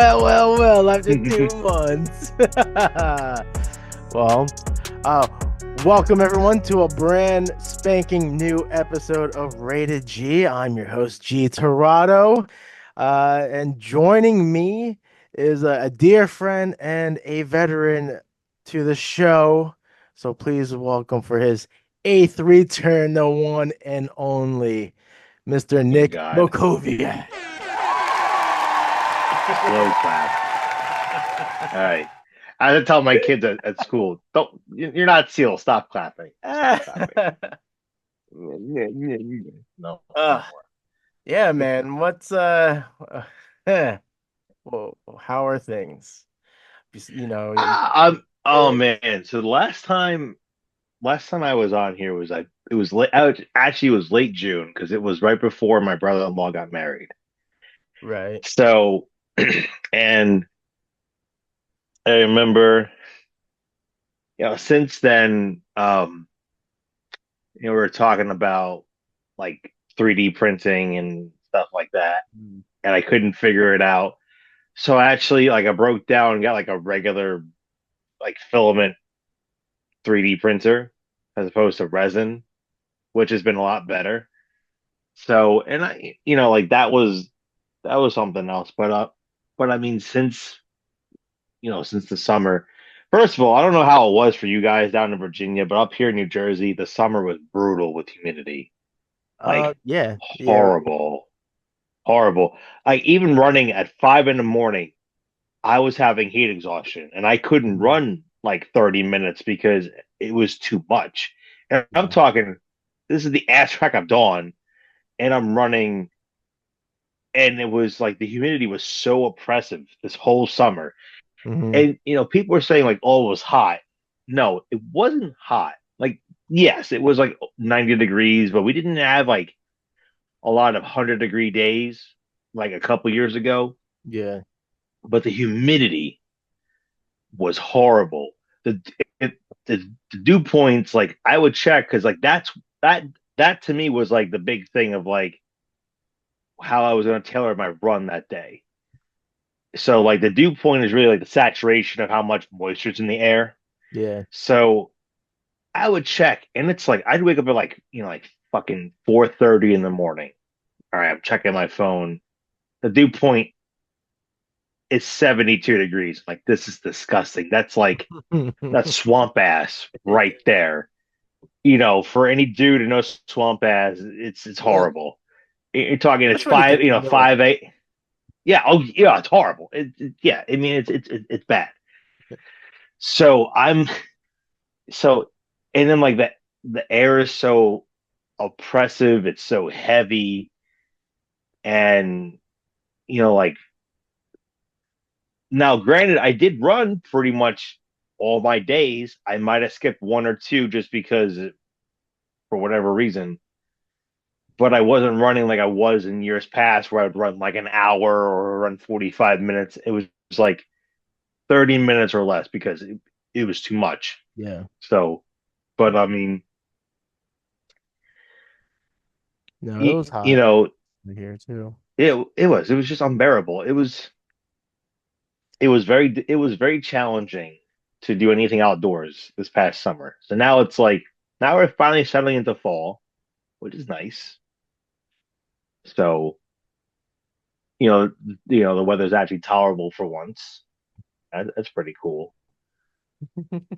Well, after 2 months. well, uh, welcome everyone to a brand spanking new episode of Rated G. I'm your host, G Torado. And joining me is a dear friend and a veteran to the show. So please welcome for his eighth return, the one and only, Mr. Oh Nick God. Mockoviak. Slow clap. All right. I had to tell my kids at school, don't you're not Seal, stop clapping. Stop clapping. No, no Uh, more. yeah, man. Well, how are things? Oh man. So the last time I was on here was it was late actually it was late June because it was right before my brother-in-law got married. Right. So and I remember, since then, we were talking about like 3D printing and stuff like that, Mm. and I couldn't figure it out. So actually, like I broke down and got like a regular like filament 3D printer as opposed to resin, which has been a lot better. So, and like that was something else. But I mean, since the summer, first of all, I don't know how it was for you guys down in Virginia, but up here in New Jersey, the summer was brutal with humidity, like Yeah, yeah. horrible. Horrible. Like even running at 5 in the morning, I was having heat exhaustion and I couldn't Mhm. run like 30 minutes because it was too much. And I'm Yeah. talking, this is the ass crack of dawn, and I'm running, and it was like the humidity was so oppressive this whole summer. Hmm. And people were saying like, oh, it was hot. No, it wasn't hot. Like, yes, it was like 90 degrees, but we didn't have like a lot of 100-degree days like a couple years ago. Yeah. But the humidity was horrible. The it, the dew points, like I would check because like that to me was like the big thing of like how I was going to tailor my run that day. So like the dew point is really like the saturation of how much moisture's in the air. Yeah. So I would check, and it's like I'd wake up at like like fucking 4:30 in the morning. All right, I'm checking my phone. The dew point is 72 degrees. Like this is disgusting. That's swamp ass right there. For any dude who knows swamp ass, it's Yeah. horrible. You're talking it's Especially when it five, gets in the middle of 5 8. Yeah, oh yeah, it's horrible. Yeah, I mean it's bad. So so, and then like the air is so oppressive. It's so heavy, and like now, granted, I did run pretty much all my days. I might have skipped one or two just because for whatever reason, but I wasn't running like I was in years past where I would run like an hour or run 45 minutes. It was like 30 minutes or less because it was too much. yeah. So, but I mean, No, it you, was you hot know, here too. it was just unbearable. It was very challenging to do anything outdoors this past summer. So now we're finally settling into fall, which is nice. So, you know, the weather's actually tolerable for once. That's pretty cool.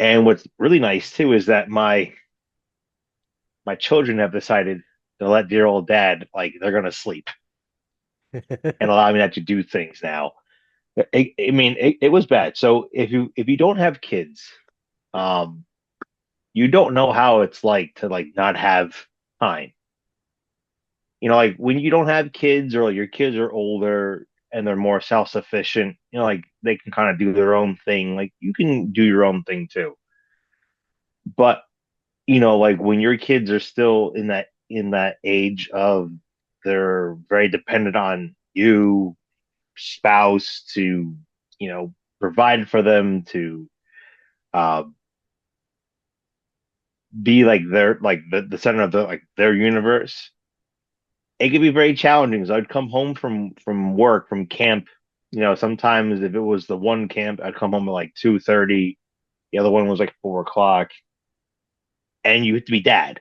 And what's really nice too is that my children have decided to let dear old dad, like, they're gonna sleep and allow me to actually do things now. I mean, it was bad. So if you don't have kids, um, you don't know how it's like to like not have time. Like when you don't have kids or like your kids are older and they're more self-sufficient, like they can kind of do their own thing. Like you can do your own thing too. But like when your kids are still in that age of they're very dependent on you, spouse, to provide for them, to uh, be like the center of their universe. It could be very challenging. So I'd come home from work, from camp, Sometimes if it was the one camp, I'd come home at like 2:30. The other one was like 4 o'clock, and you have to be dad.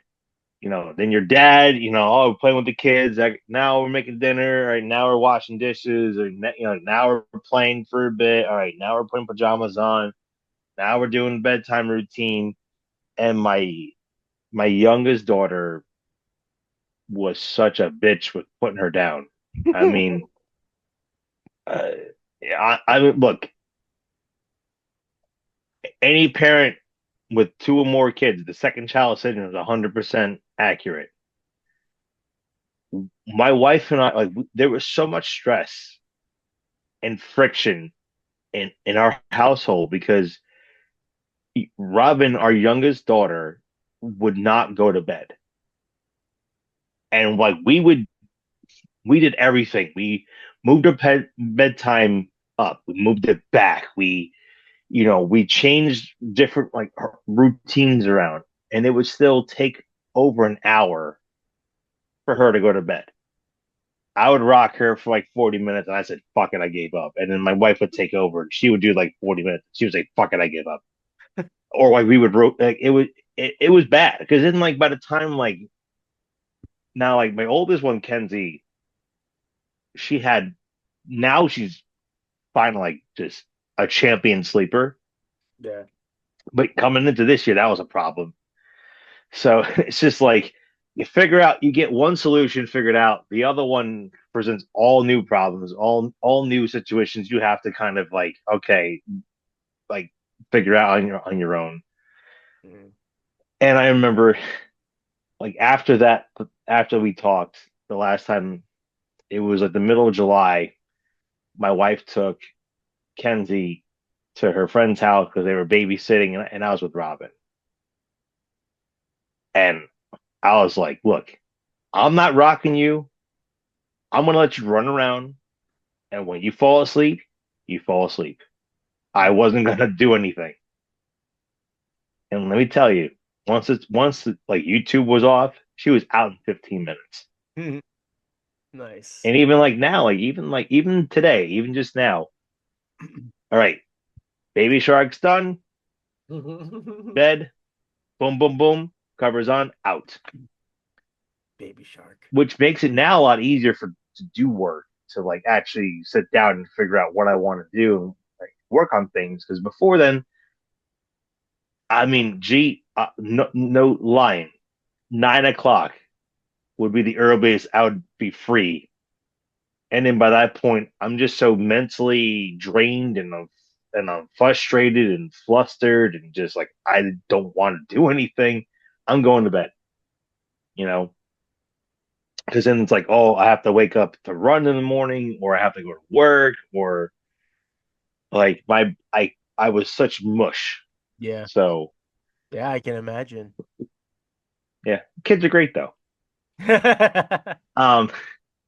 Then your dad, oh, we're playing with the kids. Like, now we're making dinner. All right, now we're washing dishes. Or now we're playing for a bit. All right, now we're putting pajamas on. Now we're doing bedtime routine. And my youngest daughter was such a bitch with putting her down. I mean, uh, I look, any parent with two or more kids, the second child syndrome is 100% accurate. My wife and I, like, there was so much stress and friction in our household because Robin, our youngest daughter, would not go to bed. And like we did everything. We moved her bedtime up. We moved it back. We changed different like routines around, and it would still take over an hour for her to go to bed. I would rock her for like 40 minutes, and I said, "Fuck it, I gave up." And then my wife would take over, and she would do like 40 minutes. She would say, "Fuck it, I give up." Or like we would like it was bad because then like by the time like now like my oldest one, Kenzie, she had now she's finally like just a champion sleeper. Yeah. But coming into this year, that was a problem. So it's just like you get one solution figured out, the other one presents all new problems, all new situations you have to kind of like, okay, like figure out on your own. Mhm. And I remember like after we talked the last time, it was like the middle of July. My wife took Kenzie to her friend's house because they were babysitting, and I was with Robin. And I was like, look, I'm not rocking you. I'm gonna let you run around, and when you fall asleep, you fall asleep. I Mhm. wasn't gonna do anything. And let me tell you, like YouTube was off, she was out in 15 minutes. Nice. And even like now, even today, even just now, all right, Baby Shark's done, bed, boom, boom, boom, covers on, out. Baby Shark. Which makes it now a lot easier to do work, to like actually sit down and figure out what I want to do and like work on things. Because before then, I mean, no, no lying, 9 o'clock would be the earliest I would be free. And then by that point, I'm just so mentally drained and I'm frustrated and flustered and just like I don't want to do anything. I'm going to bed, you know, because then it's like, oh, I have to wake up to run in the morning, or I have to go to work, or like I was such mush. Yeah. So Yeah, I can imagine. yeah, kids are great though. That's Um,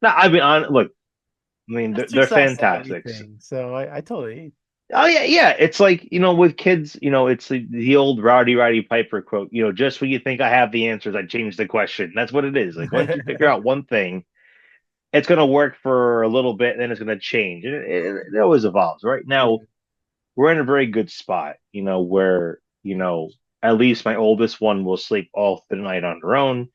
no, I mean, look, I mean, two they're sides to fantastic. everything. So I totally. Oh yeah, yeah. It's like, with kids, it's the old Rowdy Roddy Piper quote, just when you think I have the answers, I change the question. That's what it is. Like once you figure out one thing, it's gonna work for a little bit, then it's gonna change. And it always evolves. Right now, Yeah. we're in a very good spot, where, at least my oldest one will sleep all through the night on her own.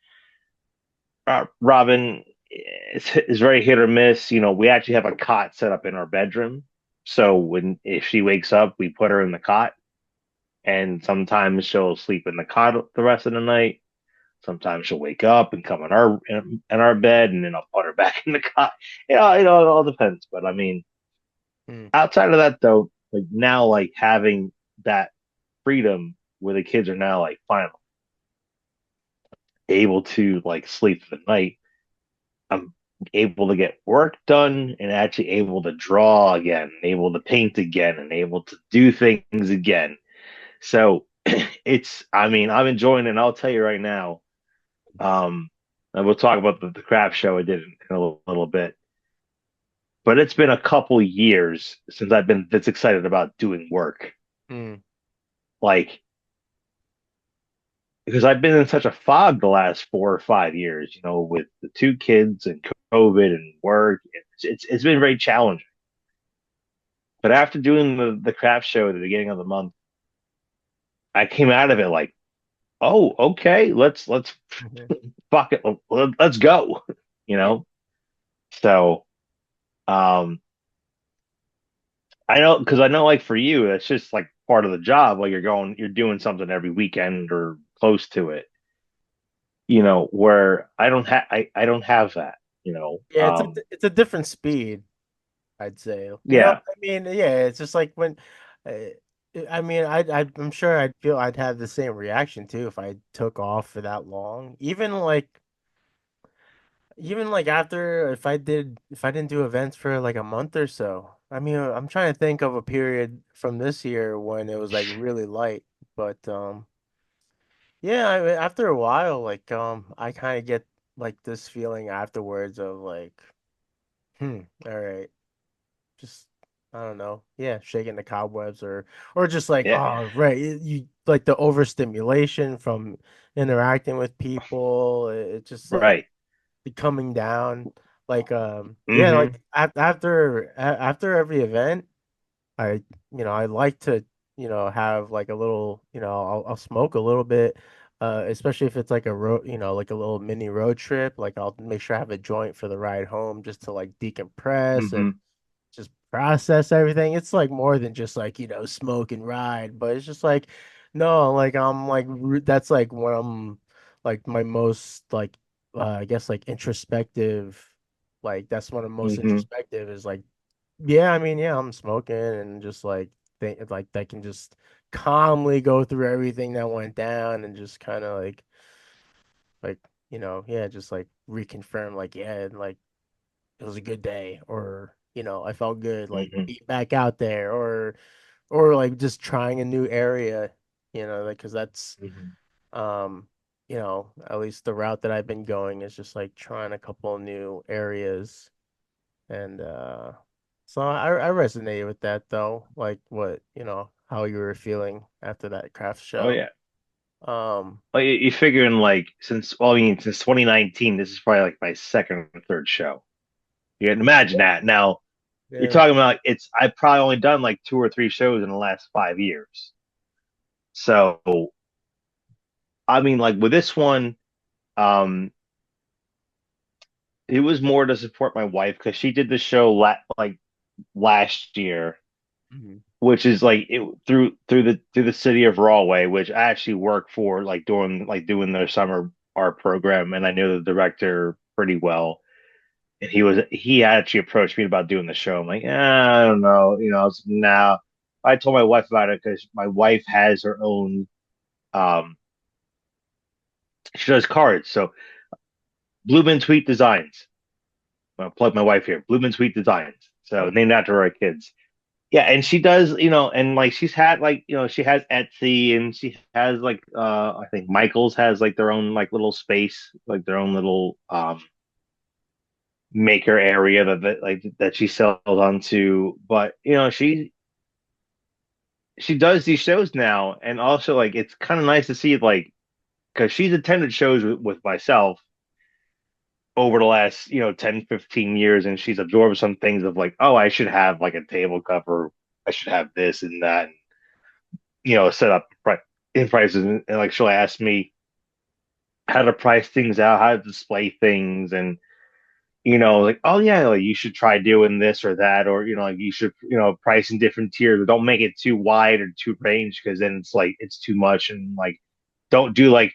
Robin is very hit or miss. We actually have a cot set up in our bedroom. So if she wakes up, we put her in the cot, and sometimes she'll sleep in the cot the rest of the night. Sometimes she'll wake up and come in our bed, and then I'll put her back in the cot. It all depends. But I mean, Hmm. outside of that, though, like now, like having that freedom where the kids are now like finally able to like sleep for the night, I'm able to get work done and actually able to draw again, able to paint again, and able to do things again. So I mean, I'm enjoying it. And I'll tell you right now, um, and we'll talk about the craft show I did in a little bit, but it's been a couple years since I've been this excited about doing work. Hmm. Like, because I've been in such a fog the last 4 or 5 years, with the two kids and COVID and work. It's been very challenging. But after doing the craft show at the beginning of the month, I came out of it like, oh, okay, let's Mhm. fuck it, let's go, you Yeah, know. So um, I know because I know like for you, it's just like part of the job. Like you're doing something every weekend or close to it, where I don't have that, you know. yeah, it's a different speed, I'd say. Yeah, I mean, yeah, it's just like when, uh, I mean, I'm sure I'd feel I'd have the same reaction too if I took off for that long. Even like after if I didn't do events for like a month or so. I mean, I'm trying to think of a period from this year when it was like really light, but yeah, after a while, like I kind of get like this feeling afterwards of like, all right, just I don't know, yeah, shaking the cobwebs or just like, yeah, oh, right, you like the overstimulation from interacting with people. It's just like right. the coming down, like yeah, Hmm. like after every event. I, I like to, have like a little, I'll smoke a little bit, especially if it's like a road, like a little mini road trip. Like I'll make sure I have a joint for the ride home just to like decompress and Hmm. just process everything. It's like more than just like, smoke and ride, but it's just like, no, like I'm like, that's like when I'm like my most like, I guess like introspective, like that's one of the most Hmm. introspective is like yeah, I mean, yeah, I'm smoking and just like think like I can just calmly go through everything that went down and just kind of like yeah, just like reconfirm like yeah, like it was a good day or I felt good like Hmm. being back out there or like just trying a new area, like because that's Hmm. um at least the route that I've been going is just like trying a couple new areas. And so I resonated with that though, like what, how you were feeling after that craft Oh show. yeah. Um, Like you figuring like I mean since 2019, this is probably like my second or third show. You can imagine that. Now you're yeah. talking about I've probably only done like two or three shows in the last 5 years. So I mean, like with this one, um, it was more to support my wife because she did the show like last year, Mhm. which is like through the city of Rahway, which I actually work for, like doing their summer art program, and I know the director pretty well. And he actually approached me about doing the show. I'm like, I don't know, I was now. I told my wife about it because my wife has her own. Um, she does cards, so Blumen Tweet Designs. I'll plug my wife here. Blumen Tweet Designs. So Okay. named after our kids. Yeah, and she does, and like she's had like, she has Etsy and she has like I think Michael's has like their own like little space, like their own little maker area that she sells onto. But she does these shows now, and also like it's kind of nice to see like because she's attended shows with myself over the last 10, 15 years, and she's absorbed some things of like, oh, I should have like a table cover, I should have this and that, and set up in prices, and like she'll ask me how to price things out, how to display things, and like, oh yeah, like you should try doing this or that, or like you should price in different tiers, but don't make it too wide or too range because then it's like it's too much, and like don't do like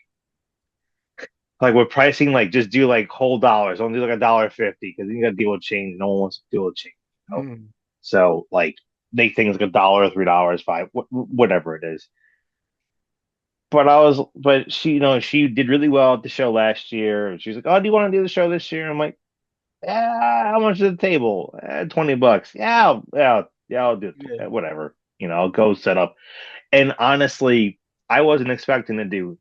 with pricing, like just do like whole dollars, don't do like $1.50 because you got to deal with change. No one wants to deal with change. Mhm. So like make things like $1, $3, five, whatever it is. But she, she did really well at the show last year. She's like, "Oh, do you want to do the show this year?" I'm like, "Yeah, how much is the table? $20. Yeah, I'll do it. Yeah. Whatever. I'll go set up." And honestly, I wasn't expecting to do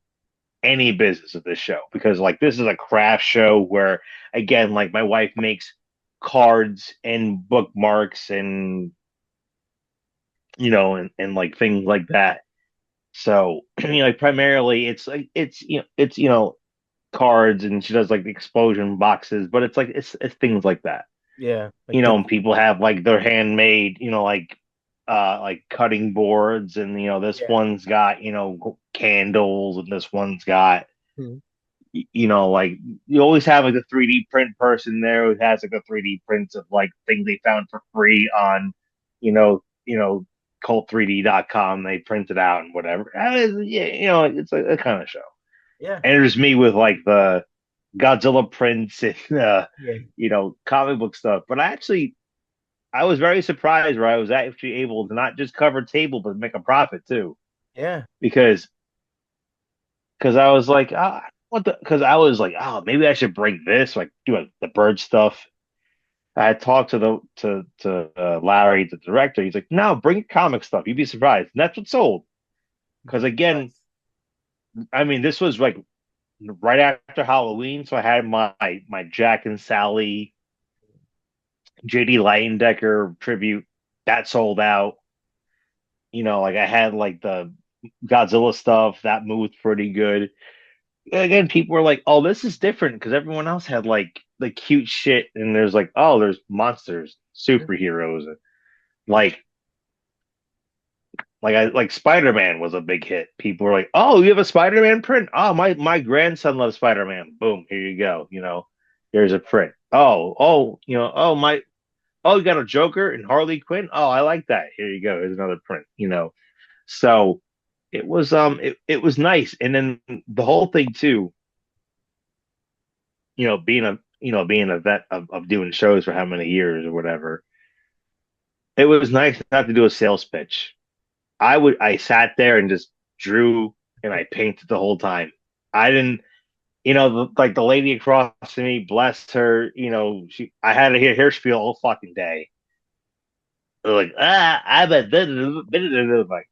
any business at this show because like this is a craft show where again, like my wife makes cards and bookmarks and and like things like that. So, like primarily it's cards and she does like the explosion boxes, but it's like it's things like that. Yeah, like And people have like their handmade, like like cutting boards, and this Yeah. one's got candles, and this one's got Mhm. like you always have like a 3D print person there who has like a 3D prints of like things they found for free on cult3d.com. They print it out and whatever. Yeah, it's a kind of show. Yeah. And there's me with like the Godzilla prints and Yeah. comic book stuff. But I was very surprised where I was actually able to not just cover table but make a profit too. Yeah. Because I was like, what the? Because I was like, oh, maybe I should bring this, like do the bird stuff. I had talked to Larry, the director. He's like, no, bring comic stuff. You'd be surprised. And that's what sold. Because again, Nice. I mean, this was like right after Halloween, so I had my Jack and Sally JD Leyendecker tribute that sold out. Like I had like the Godzilla stuff that moved pretty good. Again, people were like, "Oh, this is different," because everyone else had like the cute shit, and there's like, "Oh, there's monsters, superheroes." Like, like Spider-Man was a big hit. People were like, "Oh, you have a Spider-Man print? Oh, my grandson loves Spider-Man. Boom, here you go. Here's a print. Oh, you got a Joker and Harley Quinn. Oh, I like that. Here you go. Here's another print. So it was nice, and then the whole thing too. Being a vet of doing shows for how many years or whatever, it was nice not to do a sales pitch. I sat there and just drew and I painted the whole time. I didn't, like the lady across from me, bless her, I had to hear her spiel all fucking day. Like, I bet this, like,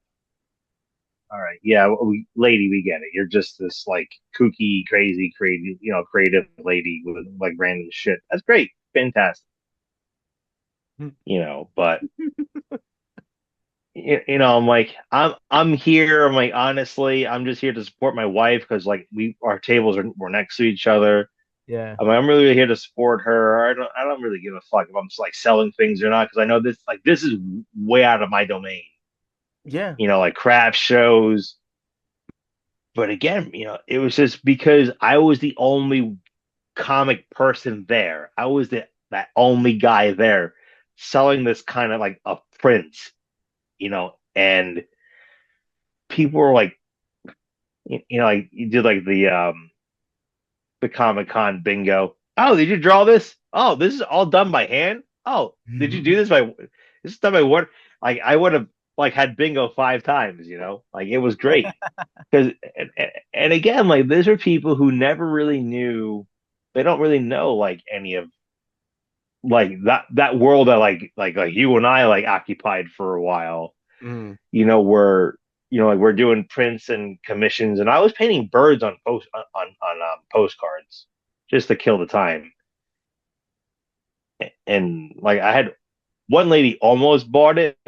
all right, yeah, lady, we get it. You're just this like kooky, crazy, creative lady with like random shit. That's great, fantastic. But I'm like, I'm here. I'm like, honestly, I'm just here to support my wife because like our tables were next to each other. Yeah. I'm really here to support her. I don't really give a fuck if I'm just like selling things or not because I know this is way out of my domain. Yeah. Like craft shows. But again, it was just because I was the only comic person there. I was that only guy there selling this kind of like a print, and people were like, like you did like the Comic Con bingo. Oh, did you draw this? Oh, this is all done by hand. Oh, did you do this by? This is done by what? Like I would have like had bingo 5 times. Like it was great because and again, like these are people who never really knew. They don't really know like any of like that world that like you and I like occupied for a while. Mm. Where like we're doing prints and commissions, and I was painting birds on postcards just to kill the time. And like I had one lady almost bought it,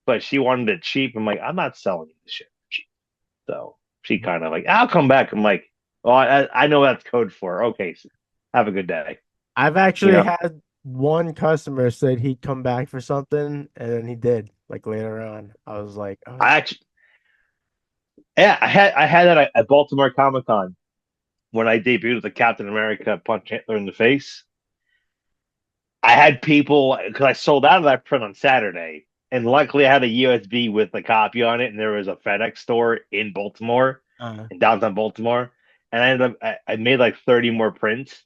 but she wanted it cheap. I'm like, I'm not selling you this shit for cheap. So she kind of like, I'll come back. I'm like, oh, I know that's code for. Okay, so have a good day. I've You actually know, had one customer said he'd come back for something, and then he did, like later on. I was like, oh, I actually, yeah, I had that at Baltimore Comic Con when I debuted with the Captain America punch Hitler in the face. I had people because I sold out of that print on Saturday, and luckily I had a USB with the copy on it, and there was a FedEx store in Baltimore, uh, in downtown Baltimore, and I ended up I made like 30 more prints,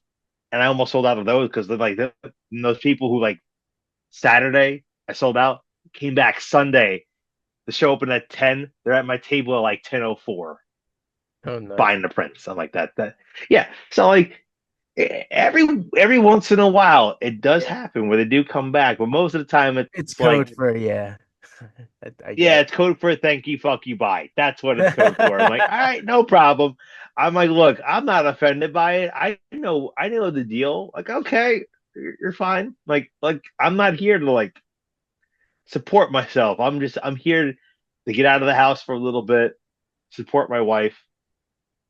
and I almost sold out of those because like those people who like Saturday I sold out came back Sunday. The show opened at 10. They're at my table at like 10:04 oh, nice. buying the prints. I'm like that yeah. So like every once in a while it does Yeah, happen where they do come back, but most of the time it's it's like code for yeah. I yeah, get it's code for thank you, fuck you, bye. That's what it's code for. I'm like, all right, no problem. I'm like, look, I'm not offended by it. I know the deal. Like, okay, you're fine. Like I'm not here to like support myself. I'm here to get out of the house for a little bit, support my wife,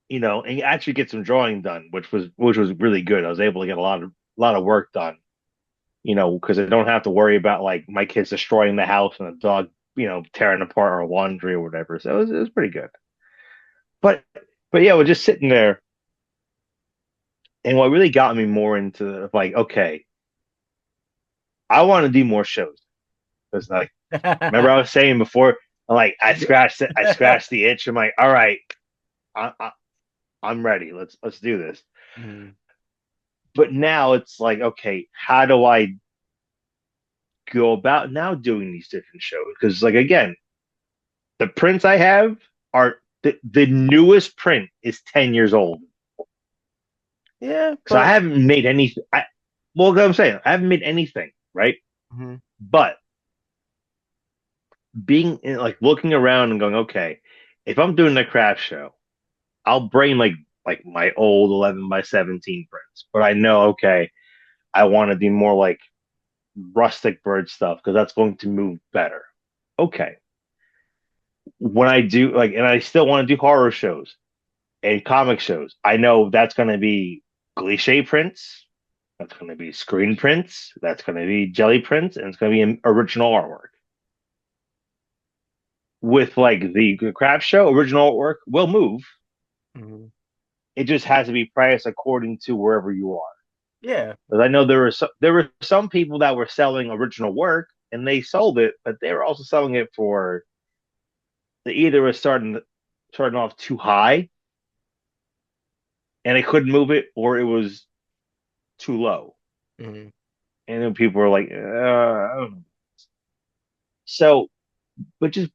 and actually get some drawing done, which was really good. I was able to get a lot of work done, because I don't have to worry about like my kids destroying the house and a dog tearing apart our laundry or whatever. So it was pretty good. But but yeah, we're just sitting there, and what really got me more into like, okay, I want to do more shows because like remember I was saying before, like I scratched the itch. I'm like, all right, I'm ready. Let's do this. Mhm. But now it's like, okay, how do I go about now doing these different shows? Because like again, the prints I have are the newest print is 10 years old. Yeah, So I but haven't made anything. Well, what I'm saying, I haven't made anything, right? mhm, But being like looking around and going, okay, if I'm doing a craft show, I'll bring like my old 11 by 17 prints. But I know, okay, I want to do more like rustic bird stuff because that's going to move better. Okay. When I do like, and I still want to do horror shows and comic shows, I know that's going to be cliche prints, that's going to be screen prints, that's going to be jelly prints, and it's going to be original artwork. With like the craft show, original artwork will move. mhm. It just has to be priced according to wherever you are. Yeah. Because I know there were some people that were selling original work and they sold it, but they were also selling it for they either were starting off too high and they couldn't move it, or it was too low. Mhm. And then people were like, I don't know. So, but just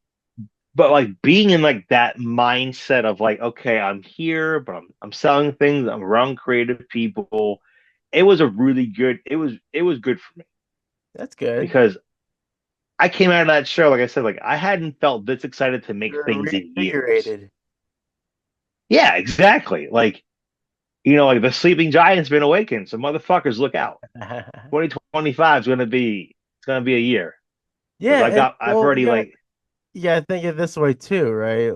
but like being in like that mindset of like, okay, I'm here, but I'm selling things, I'm around creative people. It was good for me That's good. because I came out of that show, like I said, like I hadn't felt this excited to make You're things in years. reinvigorated. Yeah, exactly. Like the sleeping giant's been awakened. So motherfuckers, look out. 2025 is gonna be a year. Because Yeah, and I've well, already like you gotta think of it this way too, right?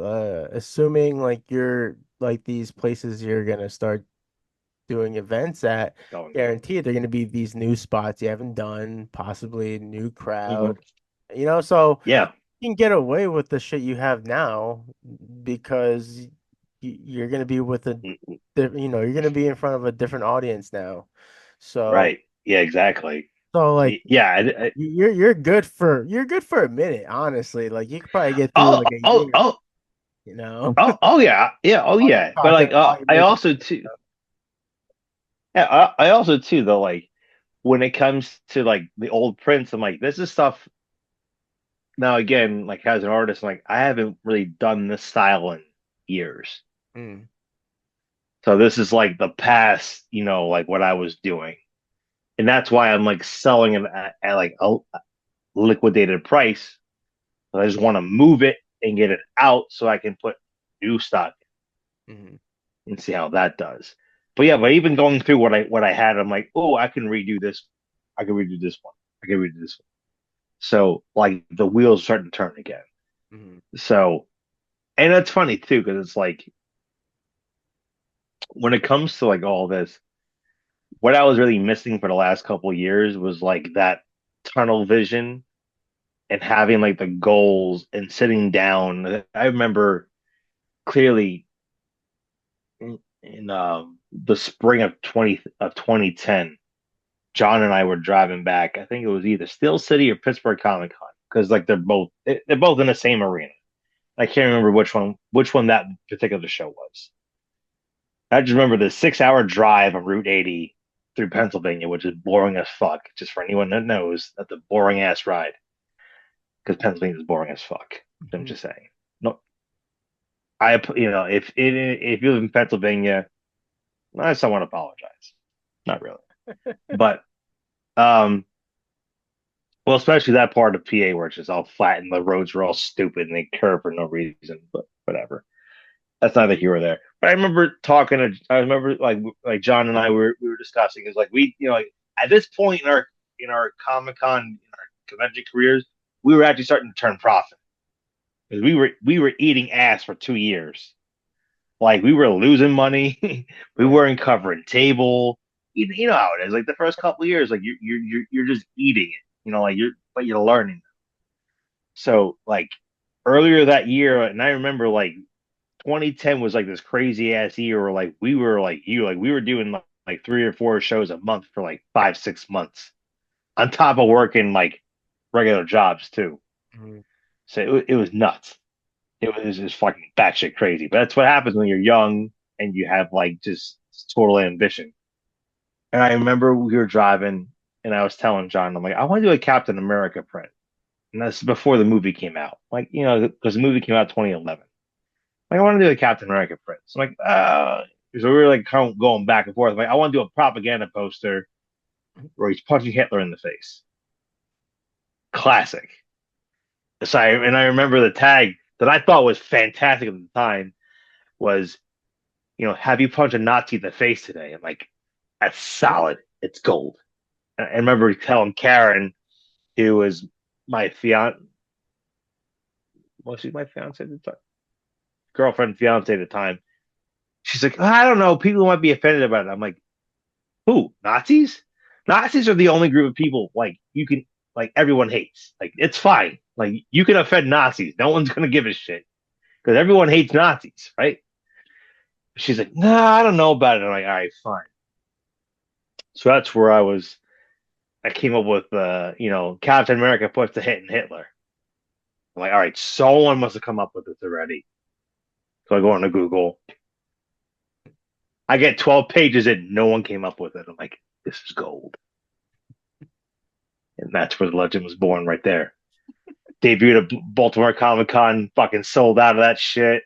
Assuming like you're like these places you're gonna start doing events at, going to. guaranteed they're gonna be these new spots you haven't done, possibly a new Mhm. crowd, so Yeah. you can get away with the shit you have now because you're gonna be with Mm, you're gonna be in front of a different audience now. So right. Yeah, exactly. so like Yeah. you're good for a minute, honestly. Like you could probably get through Oh, like a oh, year, oh, you know. oh, yeah. Yeah. Oh, While you're yeah. But talking, like, while you're I making also too, yeah, I also too, though, like when it comes to like the old prints, I'm like, this is stuff now again, like as an artist, like I haven't really done this style in years. mm, So this is like the past, like what I was doing. And that's why I'm like selling it at like a liquidated price. I just want to move it and get it out so I can put new stock mm, and see how that does. But yeah, but even going through what I had, I'm like, oh, I can redo this. I can redo this one. I can redo this one. So like the wheels are starting to turn again. mm, So and that's funny too because it's like when it comes to like all this, what I was really missing for the last couple of years was like that tunnel vision and having like the goals and sitting down. I remember clearly in the spring of 2010, John and I were driving back. I think it was either Steel City or Pittsburgh Comic Con because like they're both in the same arena. I can't remember which one that particular show was. I just remember the 6 hour drive on Route 80 through Pennsylvania, which is boring as fuck. Just for anyone that knows, that's a boring ass ride because Pennsylvania is boring as fuck. I'm mm. just saying. No, if you live in Pennsylvania, I just don't want to apologize. Not really, but um, well, especially that part of PA where it's just all flat and the roads are all stupid and they curve for no reason. But whatever. That's neither here or there. But I remember talking to, I remember like John and I we were discussing is like like at this point in our Comic Con in our convention careers, we were actually starting to turn profit because we were eating ass for 2 years. Like we were losing money, we Right. weren't covering table. You know how it is. Like the first couple of years, like you're just eating it. Like you're learning. So like earlier that year, and I remember like 2010 was like this crazy ass year where like we were like you, like we were doing like 3 or 4 shows a month for like 5, 6 months on top of working like regular jobs too. Mhm. So it was nuts. It was just fucking batshit crazy. But that's what happens when you're young and you have like just total ambition. And I remember we were driving and I was telling John, I'm like, I want to do a Captain America print. And that's before the movie came out. Like, because the movie came out 2011. Like, I want to do a Captain America print. So I'm like, so we were like kind of going back and forth. I'm like, I want to do a propaganda poster where he's punching Hitler in the face. Classic. And I remember the tag that I thought was fantastic at the time was, have you punched a Nazi in the face today? I'm like, that's solid. It's gold. And I remember telling Karen, who was my fiance, was she my fiance at the time? Girlfriend, fiance at the time. She's like, I don't know. People might be offended about it. I'm like, who? Nazis? Nazis are the only group of people like you can like everyone hates. Like it's fine. Like you can offend Nazis. No one's gonna give a shit because everyone hates Nazis, right? She's like, nah, I don't know about it. I'm like, all right, fine. So that's where I came up with Captain America puts the hit in Hitler. I'm like, all right, someone must have come up with this already. So I go into Google. I get 12 pages in, no one came up with it. I'm like, this is gold. And that's where the legend was born right there. Debuted at Baltimore Comic Con, fucking sold out of that shit.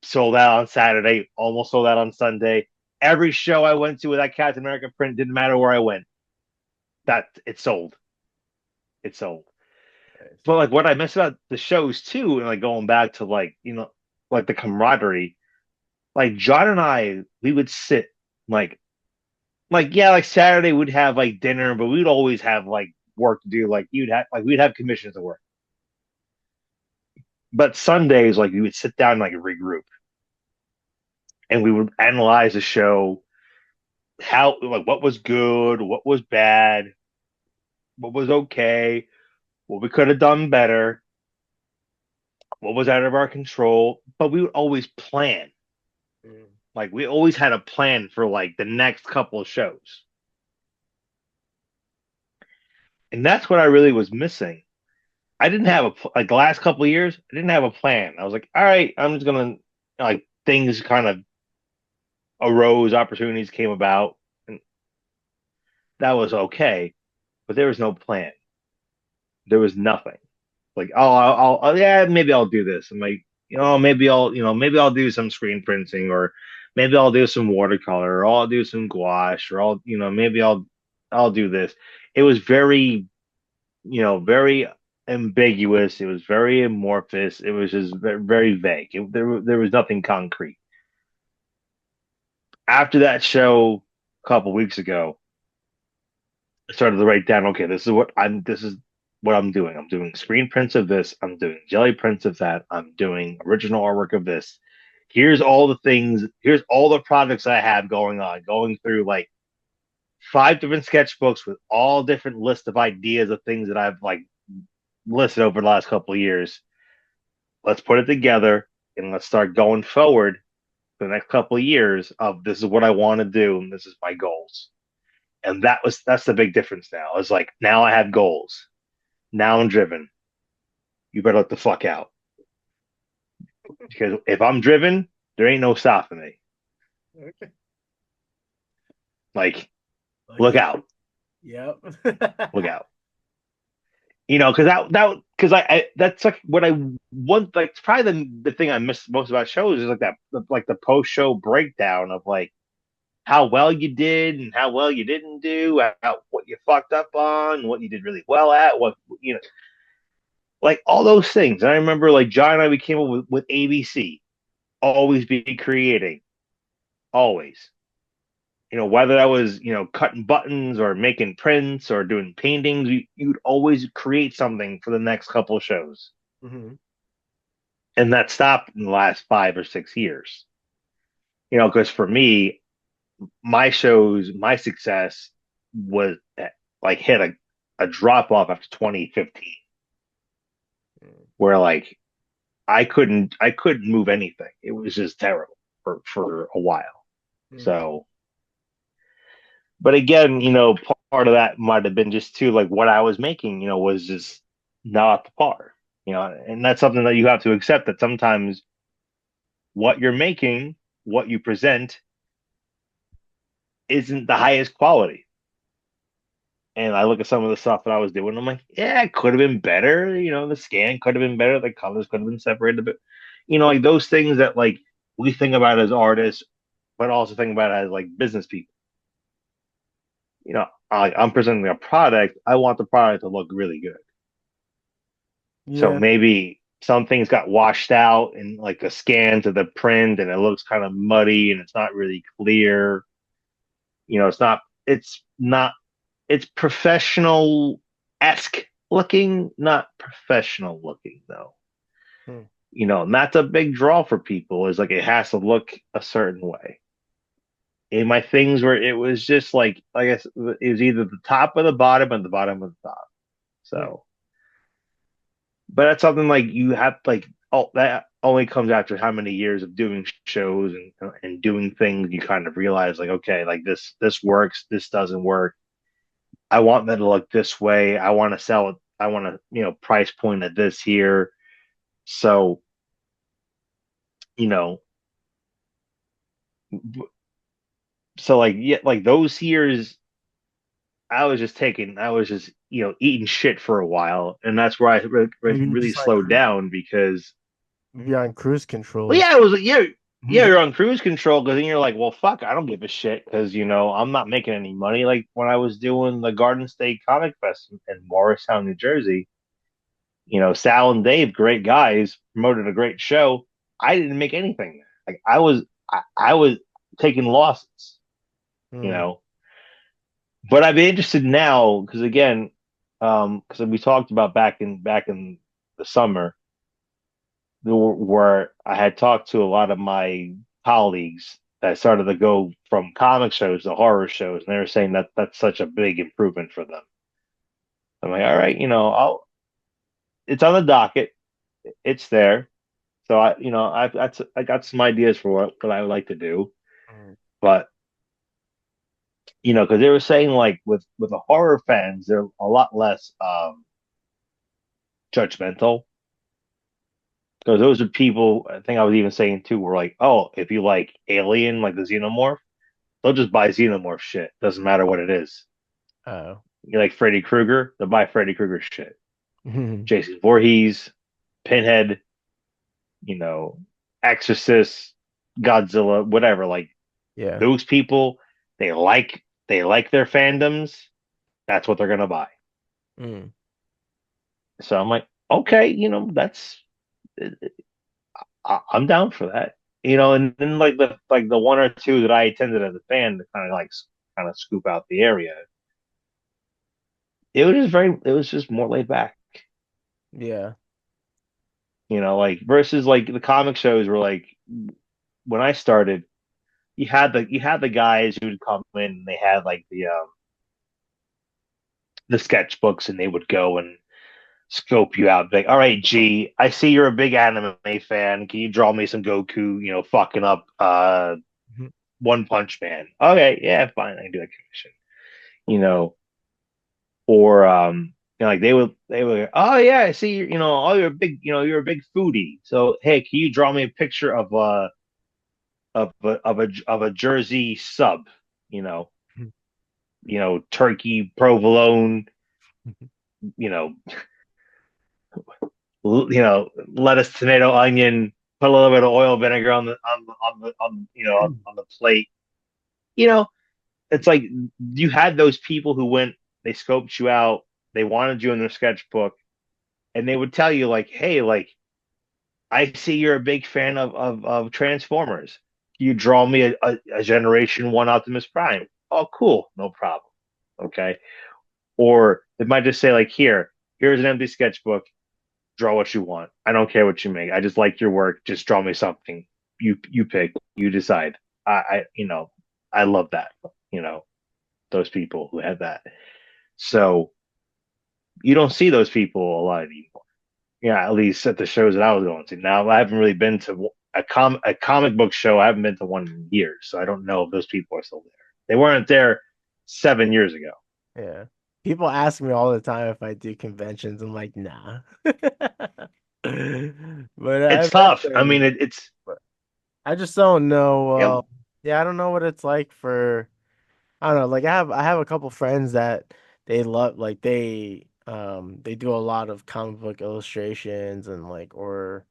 Sold out on Saturday, almost sold out on Sunday. Every show I went to with that Captain America print, didn't matter where I went. That it sold. It sold. But like what I miss about the shows too, and like going back to like the camaraderie, like John and I, we would sit like yeah, like Saturday we'd have like dinner, but we'd always have like work to do. Like we'd have commissions to work. But Sundays, like we would sit down and like regroup and we would analyze the show, how like what was good, what was bad, what was okay, what we could have done better, what was out of our control. But we would always plan. Mhm. Like we always had a plan for like the next couple of shows. And that's what I really was missing. I didn't have like the last couple of years, I didn't have a plan. I was like, all right, I'm just gonna like things kind of arose, opportunities came about, and that was okay. But there was no plan. There was nothing. Like, oh, yeah, maybe I'll do this. I'm like, maybe I'll do some screen printing, or maybe I'll do some watercolor, or I'll do some gouache, or maybe I'll do this. It was very, very ambiguous. It was very amorphous. It was just very, very vague. There was nothing concrete. After that show a couple weeks ago, I started to write down, okay, this is what I'm doing. I'm doing screen prints of this. I'm doing jelly prints of that. I'm doing original artwork of this. Here's all the things. Here's all the projects I have going on. Going through like 5 different sketchbooks with all different lists of ideas of things that I've like listed over the last couple of years. Let's put it together and let's start going forward for the next couple of years of this is what I want to do and this is my goals. And that's the big difference now. It's like now I have goals. Now I'm driven. You better let the fuck out. Because if I'm driven, there ain't no stopping me. Okay. Like, Like look it. out. Yep. Look out. Because because I that's like what I want. Like, it's probably the thing I miss most about shows is like like the post show breakdown of like how well you did and how well you didn't do, what you fucked up on, what you did really well at, like all those things. And I remember like John and I we came up with ABC, always be creating, always. Whether that was cutting buttons or making prints or doing paintings, you'd always create something for the next couple of shows, Mhm. and that stopped in the last 5 or 6 years. Because for me, my shows, my success was like hit a drop off after 2015. where like I couldn't move anything. It was just terrible for a while. Mm. So, but again, part of that might have been just too like what I was making, was just not up to par. And that's something that you have to accept that sometimes what you're making, what you present, isn't the highest quality. And I look at some of the stuff that I was doing, I'm like, yeah, it could have been better. The scan could have been better, the colors could have been separated a bit. Like those things that like we think about as artists, but also think about it as like business people. I'm presenting a product. I want the product to look really good. So Yeah. maybe some things got washed out in like the scan to the print, and it looks kind of muddy and it's not really clear. It's not, it's professional esque looking, not professional looking though. Mm. And that's a big draw for people is like it has to look a certain way. In my things where it was just like I said, it was either the top of the bottom and the bottom of the top. Mm. So, but that's something like you have like oh that only comes after how many years of doing shows and doing things you kind of realize like okay like this works, this doesn't work. I want them to look this way. I want to sell it. I want to price point at this here. So you know so like yeah like those years I was just eating shit for a while, and that's where I Maybe you're really just like slowed down because maybe you're on cruise control well, or yeah, it was yeah, something. you're on cruise control because then you're like, well, fuck, I don't give a shit because I'm not making any money. Like when I was doing the Garden State Comic Fest in Morristown, New Jersey, Sal and Dave, great guys, promoted a great show. I didn't make anything. Like I was taking losses, you Mm. know. But I'd be interested now because again, because we talked about back in the summer, where I had talked to a lot of my colleagues that started to go from comic shows to horror shows, and they were saying that that's such a big improvement for them. I'm like, all right, it's on the docket, it's there. So I got some ideas for what I would like to do, Mm. but because they were saying like with the horror fans, they're a lot less judgmental. Because those are people, I think I was even saying too, were like, oh, if you like Alien, like the Xenomorph, they'll just buy Xenomorph shit. Doesn't matter what it is. Oh. You like Freddy Krueger, they'll buy Freddy Krueger shit. Jason Voorhees, Pinhead, you know, Exorcist, Godzilla, whatever. Like Yeah. those people, they like their fandoms. That's what they're gonna buy. Mm. So I'm like, okay, that's I'm down for that. And then like the one or two that I attended as a fan to kind of scoop out the area. It was just more laid back. Yeah. Like versus like the comic shows were like when I started, you had the guys who would come in and they had like the sketchbooks and they would go and scope you out like, all right, G, I see you're a big anime fan. Can you draw me some Goku, fucking up Mhm. One Punch Man? Okay, yeah, fine, I can do that commission. You know, or like they would oh yeah, I see oh you're a big foodie. So hey, can you draw me a picture of a Jersey sub, you know, turkey, provolone, you know, lettuce, tomato, onion, put a little bit of oil vinegar on the plate. You know, it's like you had those people who went, they scoped you out, they wanted you in their sketchbook, and they would tell you like, hey, like I see you're a big fan of Transformers. You draw me a Generation One Optimus Prime. Oh, cool, no problem. Okay. Or they might just say like, here's an empty sketchbook. Draw what you want. I don't care what you make. I just like your work. Just draw me something. You pick. You decide. I love that. You know those people who have that. So you don't see those people a lot anymore. Yeah, at least at the shows that I was going to. Now I haven't really been to a comic book show. I haven't been to one in years, so I don't know if those people are still there. They weren't there 7 years ago. Yeah. People ask me all the time if I do conventions. I'm like, nah. But It's tough. I eventually, mean, it's but I just don't know. yeah. Yeah, I don't know what it's like for. I don't know. Like I have a couple friends that they love. Like they do a lot of comic book illustrations and like or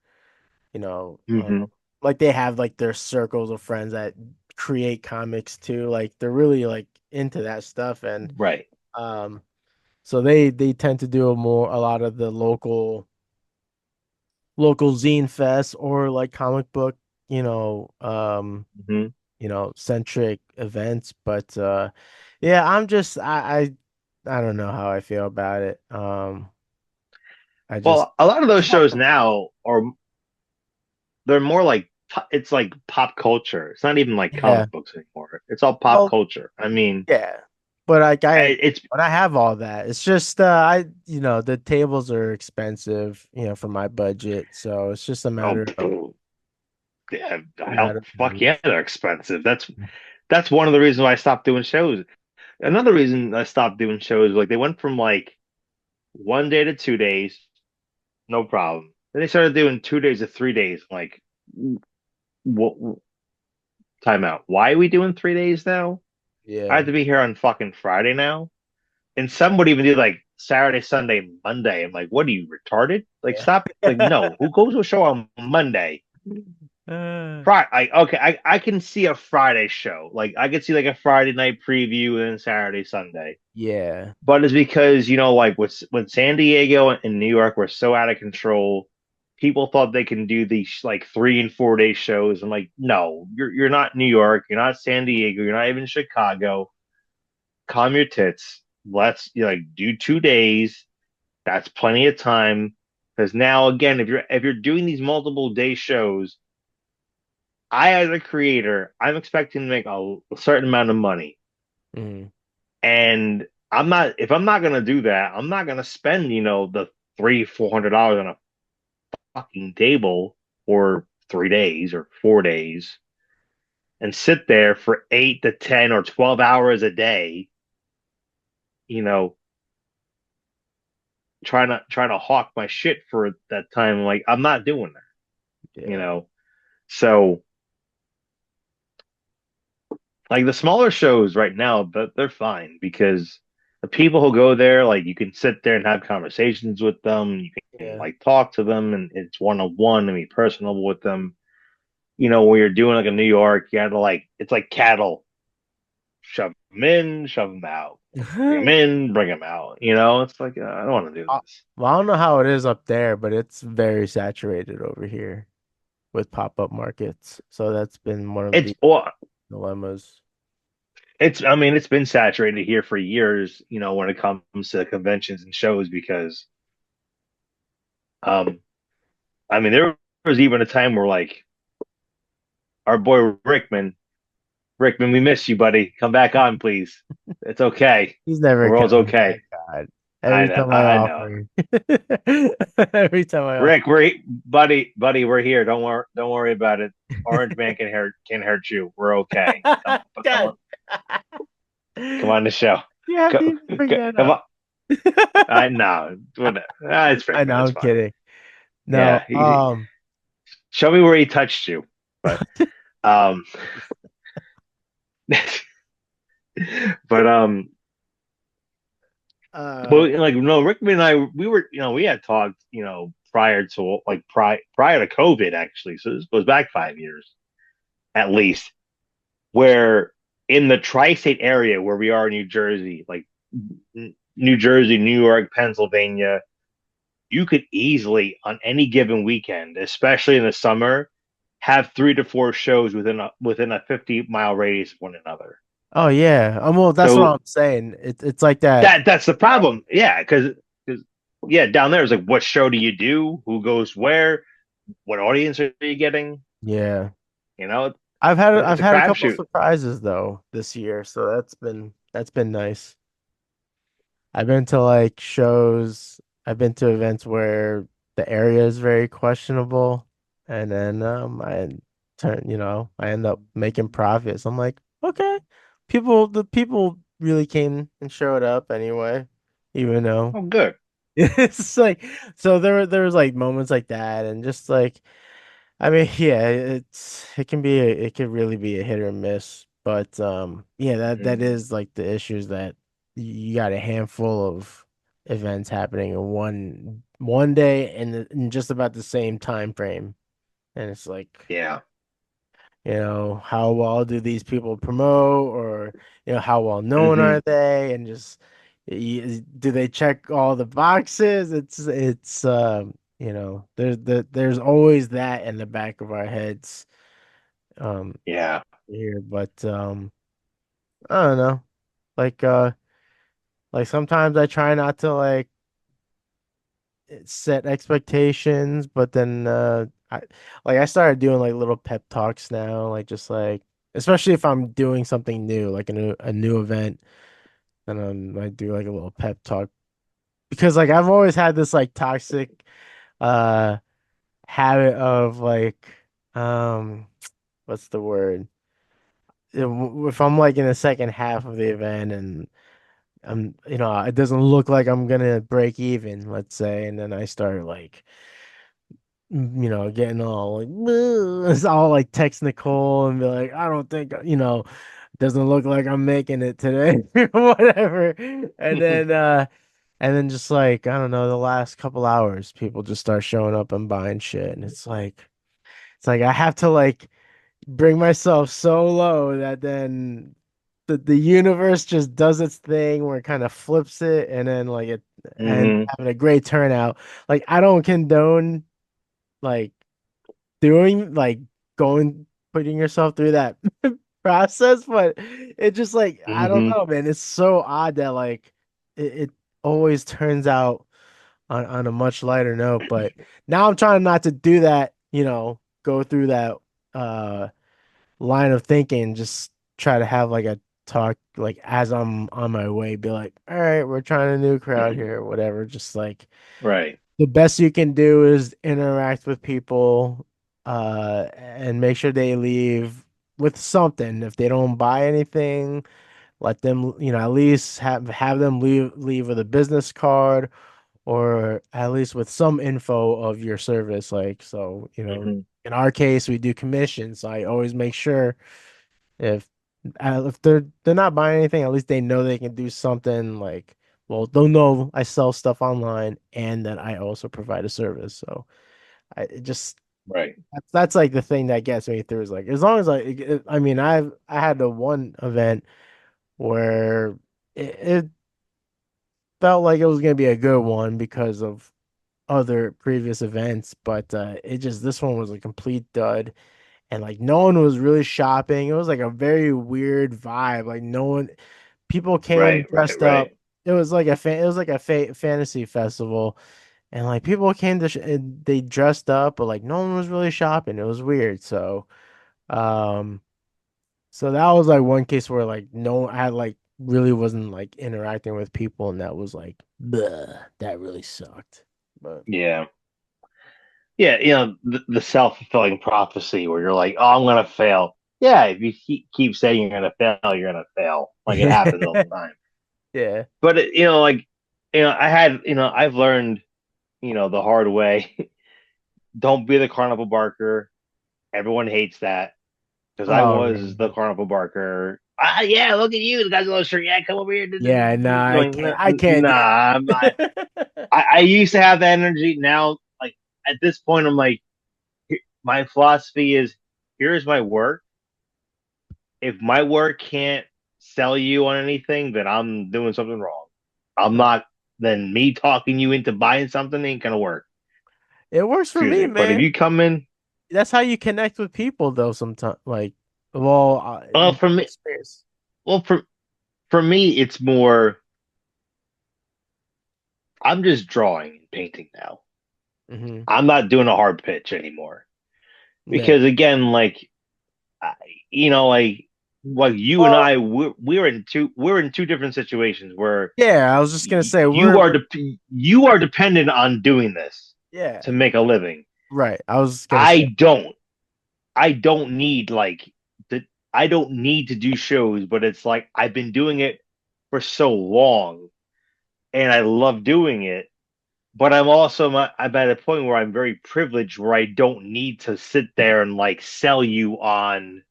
you know Hmm. like they have like their circles of friends that create comics too. Like they're really like into that stuff and Right. um. So they tend to do a lot of the local zine fest or like comic book, you know, Hmm. centric events. But yeah, I don't know how I feel about it. I just Well, a lot of those it's hard shows to now are they're more like it's like pop culture. It's not even like yeah. comic books anymore. It's all pop Well, culture. I mean, yeah. But it's when I have all that, it's just the tables are expensive, for my budget. So it's just a oh matter of yeah, hell, matter of fuck means. yeah, they're expensive. That's one of the reasons why I stopped doing shows. Another reason I stopped doing shows, like they went from like 1 day to 2 days, no problem. Then they started doing 2 days to 3 days. Like, what? Time out. Why are we doing 3 days now? I have Yeah. to be here on fucking Friday now. And some would even do like Saturday, Sunday, Monday. I'm like, what are you retarded? Like, stop. Like, Yeah. no. Who goes to a show on Monday? Uh, Friday. Okay, I can see a Friday show. Like, I could see like a Friday night preview and then Saturday, Sunday. yeah. But it's because like when San Diego and New York were so out of control, people thought they can do these like 3 and 4 day shows. I'm like, no, you're not New York, you're not San Diego, you're not even Chicago. Calm your tits. Let's like do 2 days. That's plenty of time. Because now again, if you're doing these multiple day shows, I as a creator, I'm expecting to make a certain amount of money. Mm, And if I'm not gonna do that, I'm not gonna spend, the $300-400 on a fucking table for 3 days or 4 days and sit there for 8 to 10 or 12 hours a day, you know, trying to hawk my shit for that time. Like I'm not doing that, you yeah. know. So like the smaller shows right now, but they're fine because the people who go there, like you can sit there and have conversations with them. You can Yeah. like talk to them, and it's one on one and be personable with them. Where you're doing like a New York, you have to like it's like cattle, shove them in, shove them out, bring them in, bring them out. It's like I don't want to do Uh, this. Well, I don't know how it is up there, but it's very saturated over here with pop-up markets. So that's been one of It's the well, dilemmas. it's I mean it's been saturated here for years. When it comes to conventions and shows because um I mean, there was even a time where like our boy Rickman, we miss you, buddy. Come back on, please. It's okay. He's The never world's coming okay. back, God. I Every know, time I I know. offer. Every time I offer. Rick, buddy, we're here. Don't worry about it. Orange Man can hurt you. We're okay. Come, come God. on, come on the show. You have to Come, even bring that come up. on. I know. It's I Rickman. know, It's I'm fine. kidding. No, Yeah, show me where he touched you. But um, but uh, Well, like no, Rickman and I, we had talked, prior to like prior to COVID actually. So this goes back 5 years at least, where in the tri-state area where we are in New Jersey, like New Jersey, New York, Pennsylvania, you could easily on any given weekend, especially in the summer, have 3 to 4 shows within a 50-mile radius of one another. oh yeah. Well, that's what So I'm saying. It's like that. that's the problem. Yeah, because yeah, down there is like, what show do you do? Who goes where? What audience are you getting? Yeah. You know, I've it's a had a couple crapshoot. surprises though this year, so that's been nice. I've been to like shows, I've been to events where the area is very questionable. And then I end up making profits. I'm like, okay, the people really came and showed up anyway, even though Oh, good. it's like, so there was like moments like that, and just like, I mean, yeah, it can really be a hit or miss, but yeah, that Mhm. is like the issues that you got a handful of events happening in one day and in just about the same time frame, and it's like, Yeah. how well do these people promote, or how well known Hmm. are they, and just do they check all the boxes? There's always that in the back of our heads um Yeah. here, but I don't know. Like like sometimes I try not to like set expectations, but then I started doing like little pep talks now, like just like, especially if I'm doing something new, like a new event, then I do like a little pep talk, because like I've always had this like toxic uh habit of like, um what's the word? If I'm like in the second half of the event and it doesn't look like I'm gonna break even, let's say, and then I start like, getting all like, it's all like text Nicole and be like, I don't think, doesn't look like I'm making it today, whatever. And then just like, I don't know, the last couple hours, people just start showing up and buying shit. And it's like I have to like bring myself so low that then the universe just does its thing where it kind of flips it, and then like it and Hmm. having a great turnout. Like I don't condone like doing like going putting yourself through that process, but it just like, I don't Hmm. know, man. It's so odd that like it always turns out on a much lighter note. But now I'm trying not to do that, go through that uh line of thinking, just try to have like a talk like as I'm on my way, be like, all right, we're trying a new crowd here, or whatever. Just like Right. the best you can do is interact with people, and make sure they leave with something. If they don't buy anything, let them, at least have them leave with a business card, or at least with some info of your service. Like, so, Hmm. in our case, we do commissions. So I always make sure if if they're not buying anything, at least they know they can do something. Like, well, they'll know I sell stuff online and that I also provide a service. So I it just Right. that's like the thing that gets me through, is like, as long as I mean, I had the one event where it felt like it was gonna be a good one because of other previous events, but it just this one was a complete dud, and like no one was really shopping. It was like a very weird vibe. Like no one, people came Right. Right. dressed up. Right. It was like a fantasy festival, and like people came and they dressed up, but like no one was really shopping. It was weird. Um, so that was like one case where like no, I like really wasn't like interacting with people, and that was like, bleh, that really sucked. But Yeah. Yeah. The self-fulfilling prophecy where you're like, oh, I'm gonna fail. Yeah. If you keep saying you're gonna fail, you're gonna fail. Like it happens all the time. yeah. But I've learned, the hard way. Don't be the carnival barker. Everyone hates that because I Oh was the man. carnival barker. Ah, yeah, look at you. The guy's a little shirt. Yeah, come over here. Yeah, nah, I Going, can't. I can't nah, do I'm not. that. I used to have that energy. Now, like at this point, I'm like, my philosophy is, here's my work. If my work can't sell you on anything, then I'm doing something wrong. I'm not. Then me talking you into buying something ain't gonna work. It works for Excuse me, me. But if man. you come in, That's how you connect with people, though. Sometimes, like, well, well, in for me, experience. well, for me, it's more. I'm just drawing and painting now. Hmm. I'm not doing a hard pitch anymore Yeah. because again, like I- like you and Well, I, we're in two different situations where yeah. I was just gonna say you are we're you are dependent on doing this. Yeah. to make a living. Right. I was gonna say. I don't. I don't need like the I don't need to do shows, but it's like I've been doing it for so long and I love doing it. But I'm at a point where I'm very privileged where I don't need to sit there and like sell you on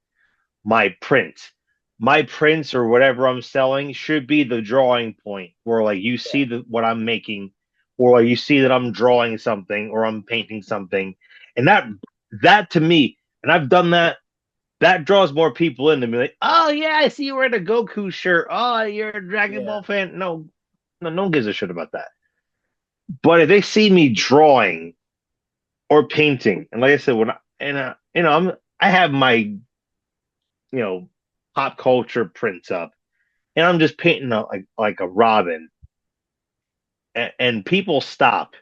my print. My prints or whatever I'm selling should be the drawing point where like you Yeah. see what I'm making, or like you see that I'm drawing something or I'm painting something. And that to me, and I've done that draws more people in to be like, oh yeah, I see you wearing a Goku shirt. Oh, you're a Dragon Yeah. Ball fan. No, no one gives a shit about that. But if they see me drawing or painting, and like I said, I have my pop culture prints up, and I'm just painting like a Robin, and people stop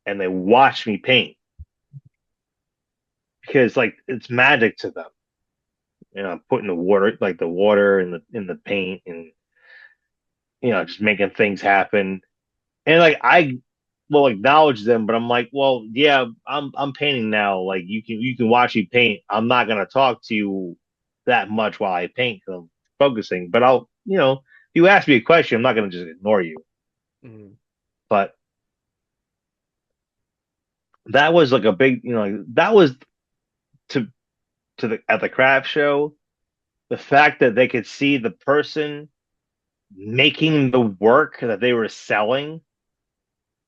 and they watch me paint because like it's magic to them. I'm putting the water in the paint, and just making things happen. And like I will acknowledge them, but I'm like, well, yeah, I'm painting now. Like you can watch me paint. I'm not gonna talk to you that much while I paint 'cause I'm focusing. But if you ask me a question, I'm not gonna just ignore you. Mhm. But that was like a big, that was to the at the craft show. The fact that they could see the person making the work that they were selling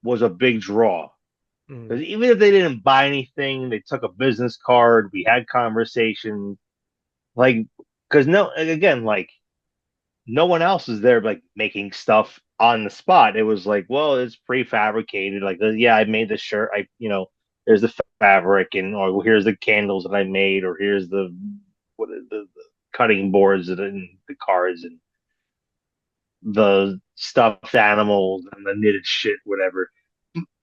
was a big draw. Mhm. Because even if they didn't buy anything, they took a business card. We had conversations. Like, because again, like no one else is there like making stuff on the spot. It was like, well, it's prefabricated. Like, yeah, I made this shirt. There's the fabric, and or well, here's the candles that I made, or here's the cutting boards that in the cards and the stuffed animals and the knitted shit, whatever.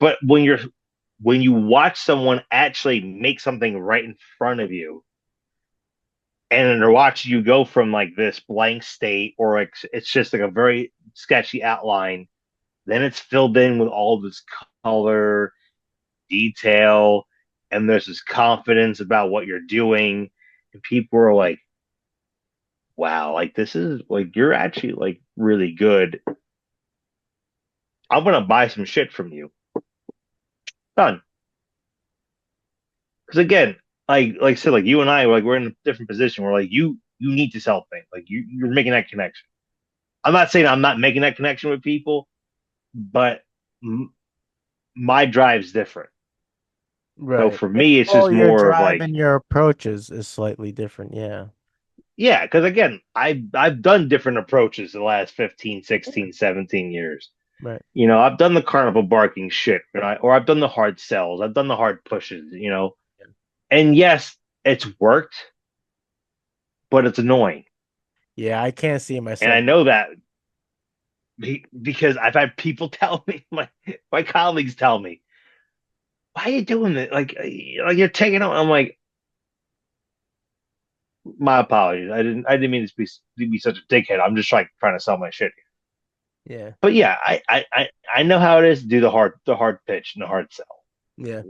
But when you watch someone actually make something right in front of you, and they're watching you go from like this blank state, or like it's just like a very sketchy outline, then it's filled in with all this color, detail, and there's this confidence about what you're doing, and people are like, wow, like this is like you're actually like really good. I'm gonna buy some shit from you. Done. Because again, like I said, like you and I, like we're in a different position where like you need to sell things. Like you're making that connection. I'm not saying I'm not making that connection with people, but m- my drive's different. So Right. for me, it's just Well, your more of drive like, and your approach is slightly different. Yeah. yeah, because again, I've done different approaches in the last 15, Yeah. 16, 17 years. Right. I've done the carnival barking shit, or I've done the hard sells, I've done the hard pushes. And yes, it's worked, but it's annoying. Yeah, I can't see And I myself. know that because I've had people tell me, my colleagues tell me, why are you doing this? Like you're taking out. I'm like, my apologies. I didn't mean to be such a dickhead. I'm just trying to sell my shit. Yeah. But yeah, I know how it is to do the hard pitch and the hard sell. Yeah.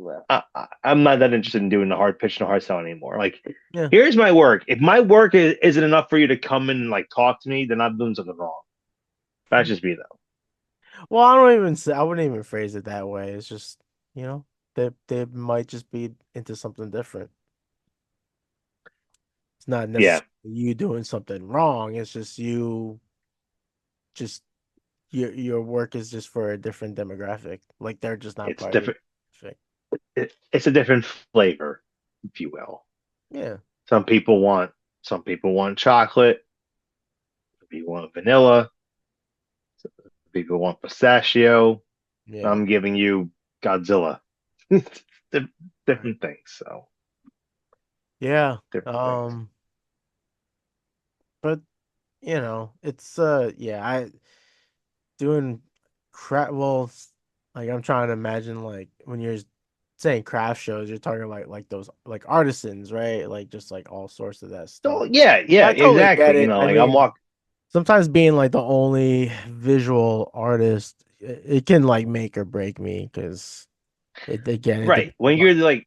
I'm not that interested in doing the hard pitch and the hard sell anymore. Like, Yeah. here's my work. If my work isn't enough for you to come in and like talk to me, then I'm doing something wrong. That's just me though. Well, I don't even say I wouldn't even phrase it that way. It's just, they might just be into something different. It's not Yeah, necessarily you doing something wrong. It's just just your work is just for a different demographic. Like they're just not it's part of your different. demographic. It's a different flavor, if you will. Yeah. Some people want some people want chocolate. Some people want vanilla. Some people want pistachio. Yeah. I'm giving you Godzilla. Di- Right. Different things. So Yeah. different things. But it's yeah, I doing craft like I'm trying to imagine like when you're saying craft shows, you're talking like those like artisans, right? Like just like all sorts of that So stuff. yeah, yeah, I totally get exactly. it. I Like I'm mean, walking. sometimes being like the only visual artist, it can like make or break me because It Right. depends When on. you're like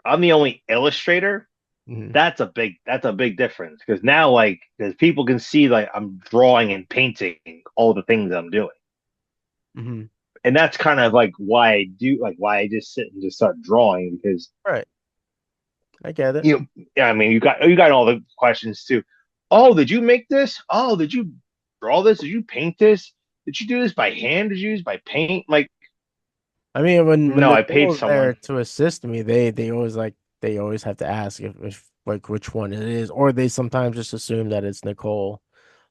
I'm the only illustrator, Mhm, that's a big difference because now like because people can see like I'm drawing and painting all the things I'm doing. mhm. And that's kind of like why I just sit and just start drawing because Right. I get it. you yeah, I mean you got all the questions too. Oh, did you make this? Oh, did you draw this? Did you paint this? Did you do this by hand? Did you use by paint? Like, I mean, when no, I paid Nicole's there someone. to assist me, they always have to ask if like which one it is, or they sometimes just assume that it's Nicole.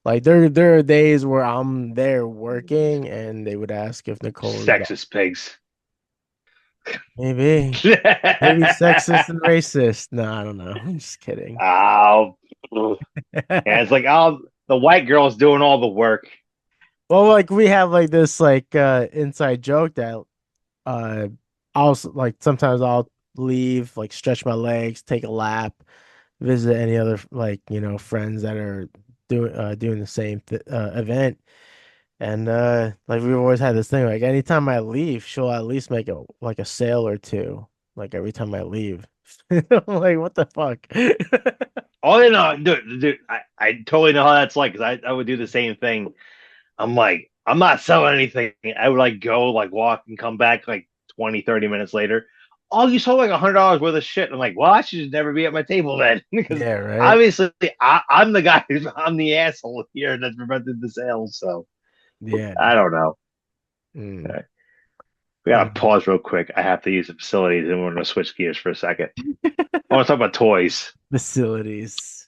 Like there are days where I'm there working and they would ask if Nicole is back. Sexist pigs. Maybe. Maybe sexist and racist. No, I don't know. I'm just kidding. Oh, yeah, it's like the white girl's doing all the work. Well, like we have like this like inside joke that uh like sometimes I'll leave, like stretch my legs, take a lap, visit any other like, friends that are doing the same event. And like we've always had this thing like anytime I leave, she'll at least make a sale or two, like every time I leave. I'm like, what the fuck? Oh, you know, dude, I totally know how that's like because I would do the same thing. I'm like, I'm not selling anything. I would like go like walk and come back like 20, 30 minutes later. Oh, you sold like $100 worth of shit. I'm like, well, I should just never be at my table then because Yeah, right. obviously I'm the guy I'm the asshole here that's prevented the sales. So Yeah. I don't know. Mm. All right. We gotta Um, pause real quick. I have to use the facilities and we're gonna switch gears for a second. I want to talk about toys. Facilities.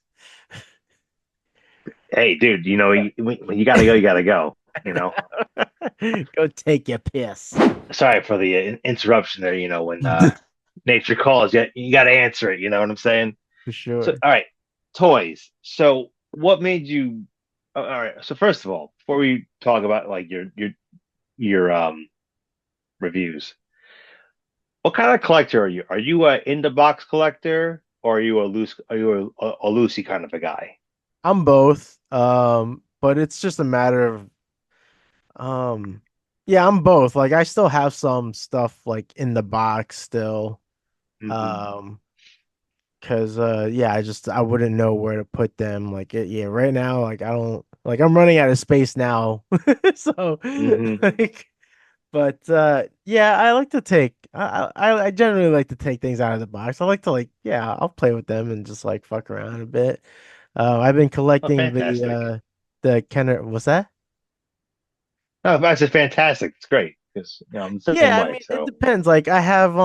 Hey, dude, when you gotta go, you gotta go. You know. Go take your piss. Sorry for the interruption there. When nature calls, you got to answer it. You know what I'm saying? For So, sure. all right, toys. So, what made you? All right. So, first of all, before we talk about like your reviews, what kind of collector are you? Are you a in the box collector, or are you a loose? Are you a loosey kind of a guy? I'm both. But it's just a matter of yeah, I'm both. Like I still have some stuff like in the box still. Hmm. Um, because yeah, I wouldn't know where to put them. Like yeah, right now, like I don't like I'm running out of space now. So Hmm. like but yeah, I like to take I generally like to take things out of the box. I like to like yeah, I'll play with them and just like fuck around a bit. I've been Oh, collecting fantastic! the Kenner, what's that? Oh, that's just fantastic. It's great because I'm the same Yeah, I way. mean it So. depends. Like I have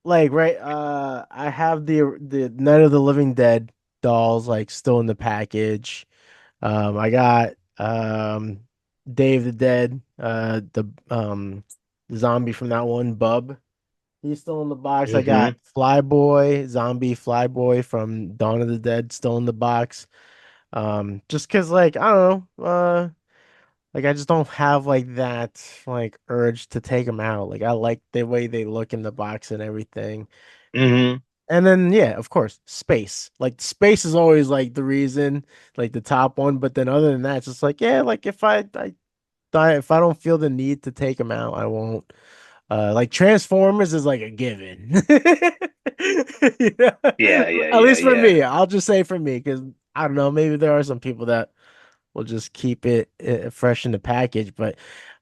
like right I have the Night of the Living Dead dolls like still in the package. I got Dave the Dead, the zombie from that one, Bub. He's still in the box. I got Hmm. Zombie Flyboy from Dawn of the Dead still in the box. Just 'cause like I don't know, like I just don't have like that like urge to take them out. Like I like the way they look in the box and everything. Hmm. And then yeah, of course, space. Like space is always like the reason, like the top one. But then other than that, it's just like yeah, like if I don't feel the need to take them out, I won't. Like Transformers is like a given. You know? Yeah, yeah, At yeah, least for yeah. me, I'll just say for me, because I don't know, maybe there are some people that will just keep it fresh in the package, but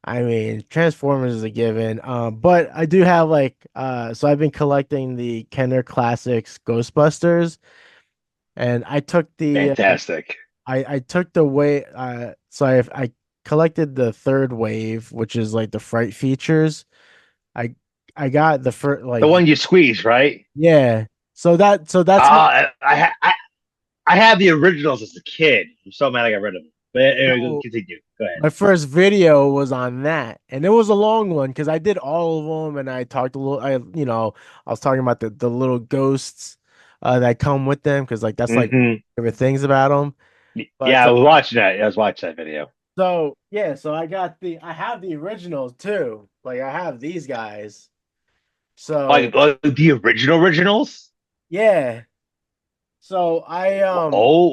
I mean, Transformers is a given. But I do have like so I've been collecting the Kenner Classics Ghostbusters, and Fantastic. I took the way so I collected the third wave, which is like the fright features. I I got the first The like one you squeeze, right? yeah. So that's what I had the originals as a kid. I'm so mad I got rid of them. But anyway, so continue. Go ahead. my first video was on that, and it was a long one because I did all of them, and I talked a little. I was talking about the little ghosts that come with them because like that's like Hmm. favorite things about them. But Yeah, I was watching that. I was watching that video. so yeah, so I have the originals too. Like I have these guys. So Like the originals. yeah, so I Oh,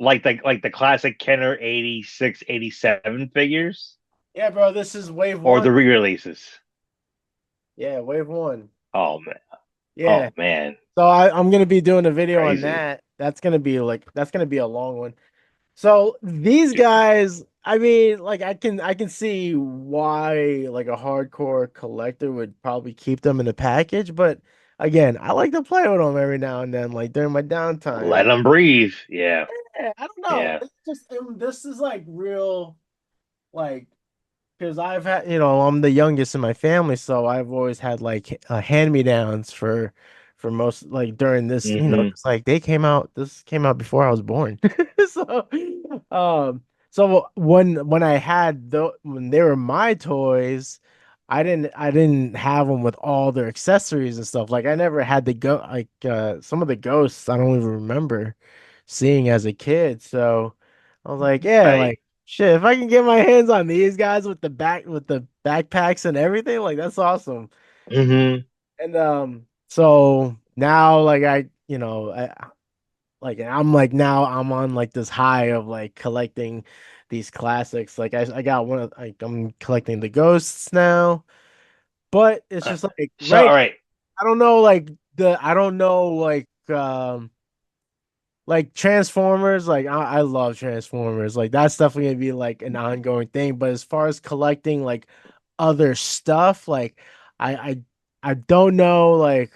like the classic Kenner 86, 87 figures. Yeah, bro, this is wave or one. the re-releases? Yeah, wave one. Oh man, Yeah. oh man, So I'm gonna be doing a video on crazy. that. That's gonna be a long one. So these guys, I mean, like I can see why like a hardcore collector would probably keep them in the package, but again, I like to play with them every now and then, like during my Let downtime. them breathe. Yeah, Yeah, I don't know. yeah. It's just this is like real, like because I've had, I'm the youngest in my family, so I've always had like hand-me-downs for most like during this, Hmm. just like this came out before I was born. So, um, so when I had when they were my toys, I didn't have them with all their accessories and stuff. Like I never had the go like some of the ghosts I don't even remember seeing as a kid. So I was like, yeah, Right. like shit, if I can get my hands on these guys with the backpacks and everything, like that's awesome. Hmm. And so now like I'm like now I'm on like this high of like collecting these classics. Like I got one of like I'm collecting the ghosts now, but it's just like So, all right. I don't know like Transformers, like I love Transformers. Like that's definitely gonna be like an ongoing thing. But as far as collecting like other stuff, like I I I don't know, like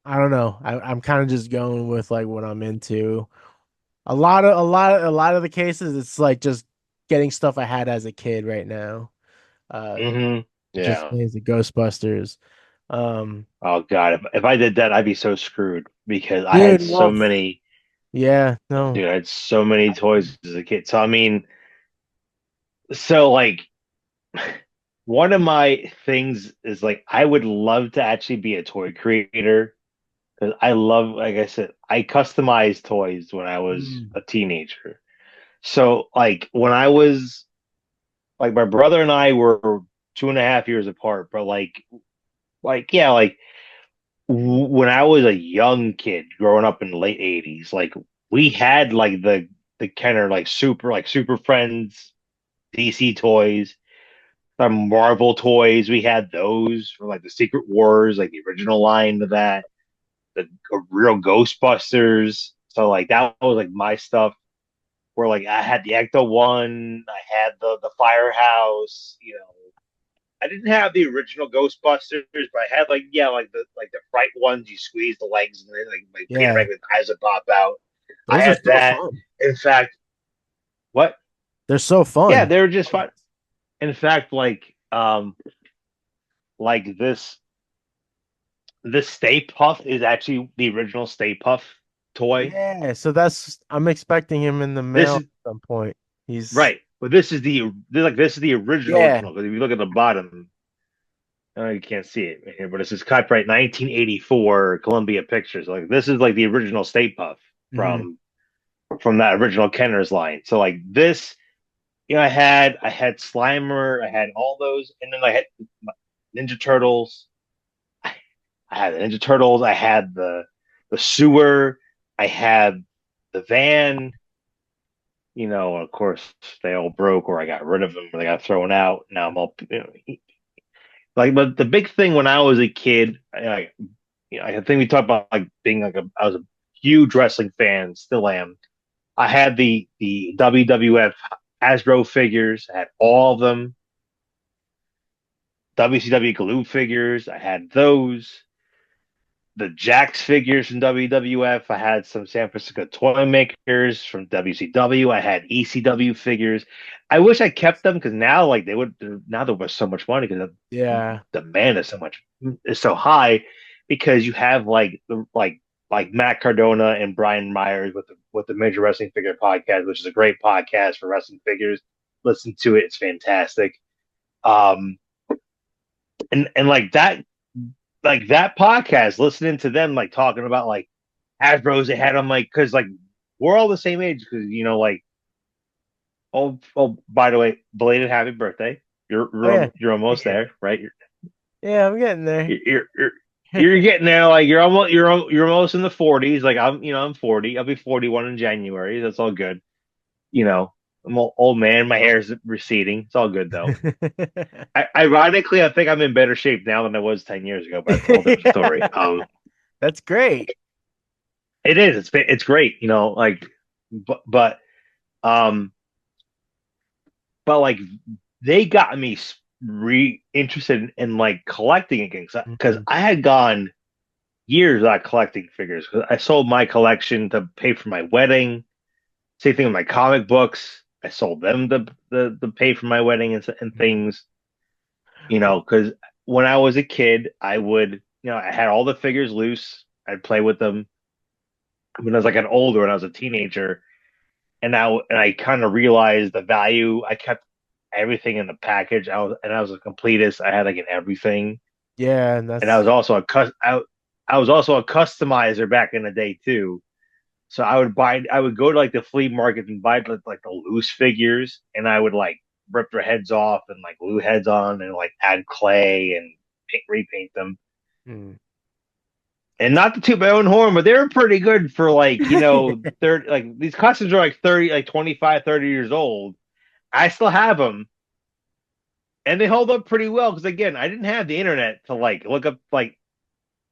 I don't know. I'm kind of just going with like what I'm into. A lot of the cases, it's like just getting stuff I had as a kid right now. Hmm. Just Yeah. things the Ghostbusters. Um, Oh God, if I did that, I'd be so screwed because I had dude, so well, many, yeah, no, dude, I had so many toys as a kid. So I mean, so like one of my things is like I would love to actually be a toy creator because I love, like I said, I customized toys when I was mm, a teenager. So like when I was like my brother and I were 2.5 years apart, but like yeah, like when I was a young kid growing up in the late '80s, like we had like the kind of like Super Friends, DC toys, the Marvel toys. We had those for like the Secret Wars, like the original line of that, the real Ghostbusters. So like that was like my stuff. Where like I had the Ecto One, I had the Firehouse. I didn't have the original Ghostbusters, but I had like yeah, like the fright ones. You squeeze the legs and then like Peter yeah, Venkman's eyes would pop out. I those are had so that. fun. In fact, what? They're so Yeah, fun. they were just fun. In fact, like this Stay Puff is actually the original Stay Puff toy. Yeah, so I'm expecting him in the This mail is at some point. He's right, but this is the original yeah. original because if you look at the bottom, you can't see it right here, but it says copyright 1984 Columbia Pictures. Like this is like the original Stay Puff Mhm. from that original Kenner's line. So like this, I had Slimer, I had all those, and then I had Ninja Turtles. I had the Ninja Turtles. I had the sewer. I had the van. Of course, they all broke, or I got rid of them, or they got thrown out. Now I'm all like. But the big thing when I was a kid, I think we talked about like being I was a huge wrestling fan, still am. I had the WWF Hasbro figures. I had all of them. WCW glue figures. I had those. The Jax figures from WWF. I had some San Francisco toy makers from WCW. I had ECW figures. I wish I kept them because now, like now there was so much money because the Yeah. demand is so high because you have like Matt Cardona and Brian Myers with the Major Wrestling Figure podcast, which is a great podcast for wrestling figures. Listen to it; it's fantastic. Um, and like that podcast, listening to them like talking about like Hasbro's they had them like because like we're all the same age because like oh by the way, belated happy birthday. You're Oh yeah. you're, you're Thank almost you. there, right? You're Yeah, I'm getting there. you're you're, you're getting there. Like you're almost in the 40s. Like I'm 40. I'll be 41 in January. That's all good. You know. I'm an old man. My hair's receding. It's all good though. Ironically, I think I'm in better shape now than I was 10 years ago, but that's a whole different story. Yeah, that's great. It is. It's great. But um, but like they got me re interested in like collecting again because Mhm. I had gone years without collecting figures. 'Cause I sold my collection to pay for my wedding. Same thing with my comic books. I sold them to pay for my wedding and things. Because when I was a kid, I had all the figures loose. I'd play with them. When I was like an older, when I was a teenager, and I kind of realized the value. I kept everything in the package. I was a completist. I had like an everything, Yeah, and and I that's was also I was also a customizer back in the day too. So I would go to like the flea market and buy like the loose figures, and I would like rip their heads off and like glue heads on and like add clay and repaint them. mm. And not to toot my own horn, but they were pretty good for third like these costumes are like 30, like 25, 30 years old. I still have them, and they hold up pretty well because again, I didn't have the internet to like look up like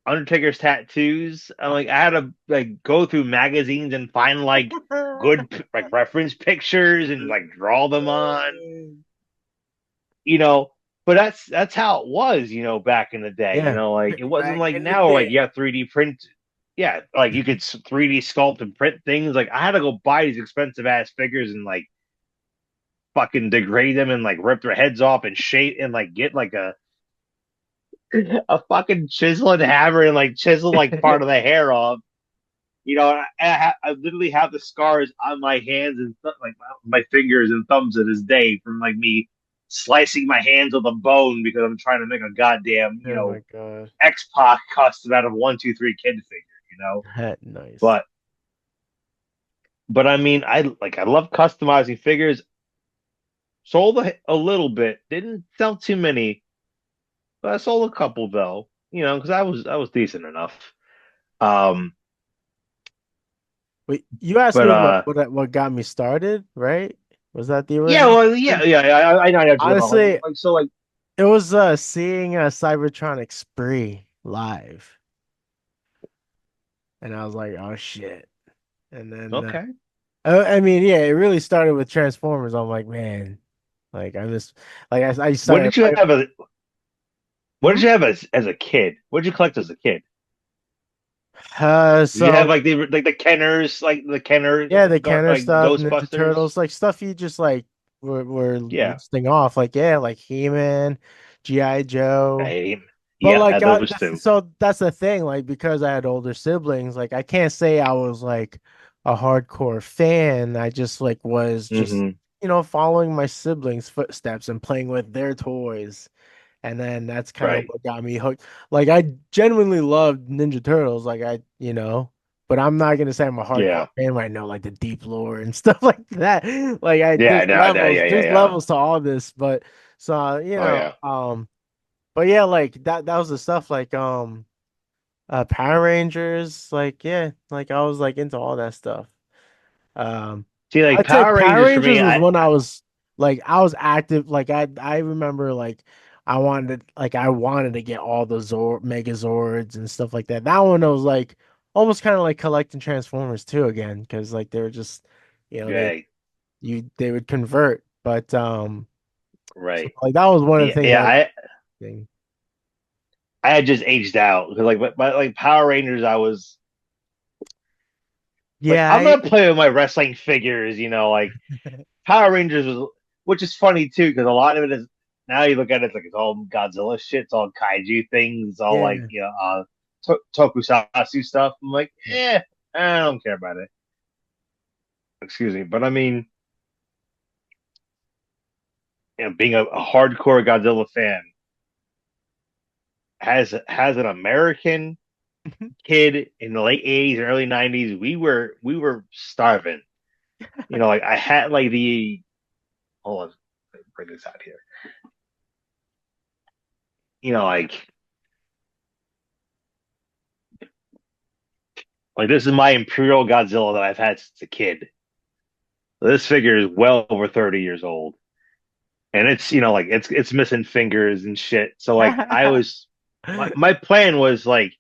Undertaker's tattoos. I had to like go through magazines and find like good like reference pictures and like draw them on, you know. But that's how it was, back in the day. Yeah, Like it wasn't back like in the now where like day. you have 3D print. Yeah, like you could 3D sculpt and print things. Like I had to go buy these expensive ass figures and like fucking degrade them and like rip their heads off and shape and like get like a fucking chisel and hammer and like chisel like part of the hair off. I literally have the scars on my hands and like my fingers and thumbs to this day from like me slicing my hands with a bone because I'm trying to make a goddamn, Oh my God. X-Pac custom out of 1, 2, 3 kid figure. That nice. But I mean, I love customizing figures. Sold a little bit, didn't sell too many, but I sold a couple though. Because I was decent enough. Um, Wait, you asked but me what got me started, right? Was that the Yeah, original well, yeah, question? yeah, yeah. I know you're going on. Honestly, Like, so, like, it was seeing Cybertronic Spree live, and I was like, oh shit. And then okay. I mean, yeah, it really started with Transformers. I'm like, man, like I just like I What started did you playing. have as What Hmm? did you have as a kid? What did you collect as a kid? Did you have So like the Kenners, like the Kenner, yeah, the Kenner like stuff, Ninja Ghostbusters? Turtles, like stuff you just like were Yeah, listing off, like yeah, like He-Man, G.I. Joe. I, But yeah, I like had those two. that's the thing, like because I had older siblings, like I can't say I was like a hardcore fan. I just like was just, Hmm. following my siblings' footsteps and playing with their toys. And then that's kind of Right. what got me hooked. Like I genuinely loved Ninja Turtles, but I'm not gonna say I'm a hardcore Yeah. fan right now, like the deep lore and stuff like that. Like Yeah. No. No. Yeah. Yeah. there's Yeah. levels to all this, but so Oh yeah. but yeah, like that was the stuff like Power Rangers, like yeah, like I was like into all that stuff. Um See, like I'd say Power Power Rangers for Rangers me, was when I was active, like I remember like I wanted to get all the Megazords and stuff like that. That one I was like almost kind of like collecting Transformers too again, because like they were just yeah, they would convert. But so right. like that was one of the Yeah. things Yeah. thing. I had just aged out because like Power Rangers, I was like, Yeah, I'm gonna play with my wrestling figures, like Power Rangers was, which is funny too, because a lot of it is now you look at it, it's like it's all Godzilla shit, it's all kaiju things, it's all like yeah. tokusatsu stuff. I'm like, I don't care about it. Excuse me, but I mean, being a hardcore Godzilla fan has an American kid in the late '80s and early '90s. We were starving. Like I had like the hold on, let me bring this out here. Like this is my Imperial Godzilla that I've had since a kid. This figure is well over 30 years old. And it's, like it's missing fingers and shit. So like my plan was like,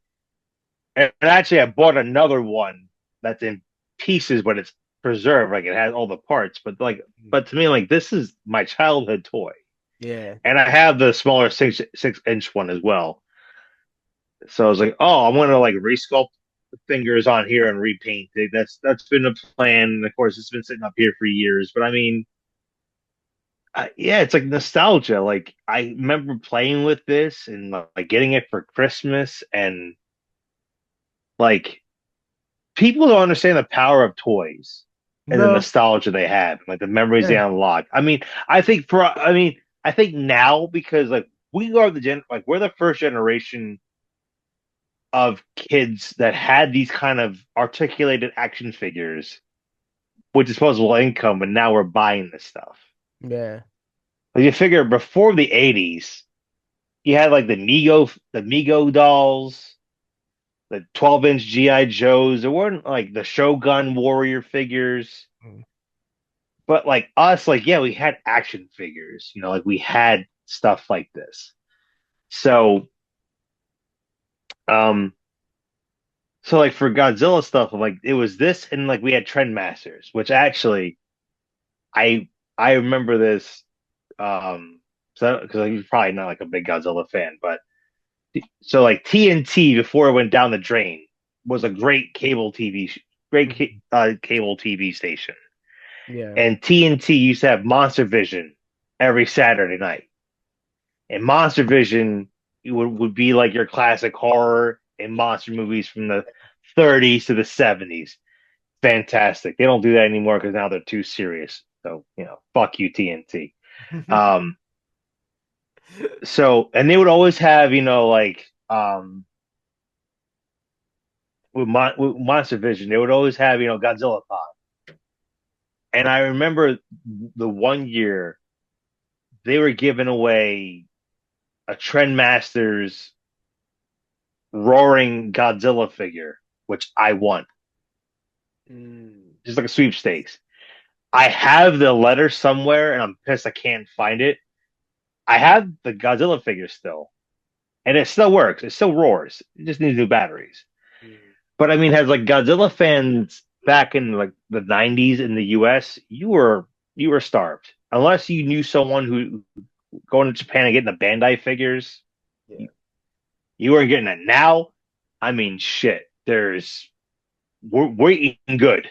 and actually I bought another one that's in pieces, but it's preserved, like it has all the parts. But to me, like this is my childhood toy. Yeah. And I have the smaller 6-inch one as well. So I was like, oh, I'm gonna like resculpt the fingers on here and repaint it. That's been a plan. And of course, it's been sitting up here for years. But I mean, yeah, it's like nostalgia. Like I remember playing with this and like getting it for Christmas, and like people don't understand the power of toys and the No. nostalgia they have, like the memories they Yeah. unlock. I mean, I think now because like we are like we're the first generation of kids that had these kind of articulated action figures with disposable income, and now we're buying this stuff. Yeah. Like you figure before the '80s, you had like the Mego dolls, the 12-inch GI Joes. There weren't like the Shogun Warrior figures, Mm. but like us, like yeah, we had action figures. Like we had stuff like this. So, um, so like for Godzilla stuff, like it was this, and like we had Trendmasters, which actually I remember this. So because like, you're probably not like a big Godzilla fan, but so like TNT before it went down the drain was a great Mhm. cable TV station, Yeah. and TNT used to have Monster Vision every Saturday night, and Monster Vision would be like your classic horror and monster movies from the 30s to the 70s. Fantastic. They don't do that anymore because now they're too serious. So fuck you, TNT. Um, and they would always have like with Monster Vision, they would always have Godzilla Pop. And I remember the one year they were giving away a Trendmasters roaring Godzilla figure, which I won, Mm. just like a sweepstakes. I have the letter somewhere, and I'm pissed I can't find it. I have the Godzilla figure still, and it still works. It still roars. It just needs new batteries. Mm. But I mean, as like Godzilla fans back in like the '90s in the US, you were starved unless you knew someone who going to Japan and getting the Bandai figures. Yeah. You, you weren't getting it. Now, I mean, shit. We're eating good.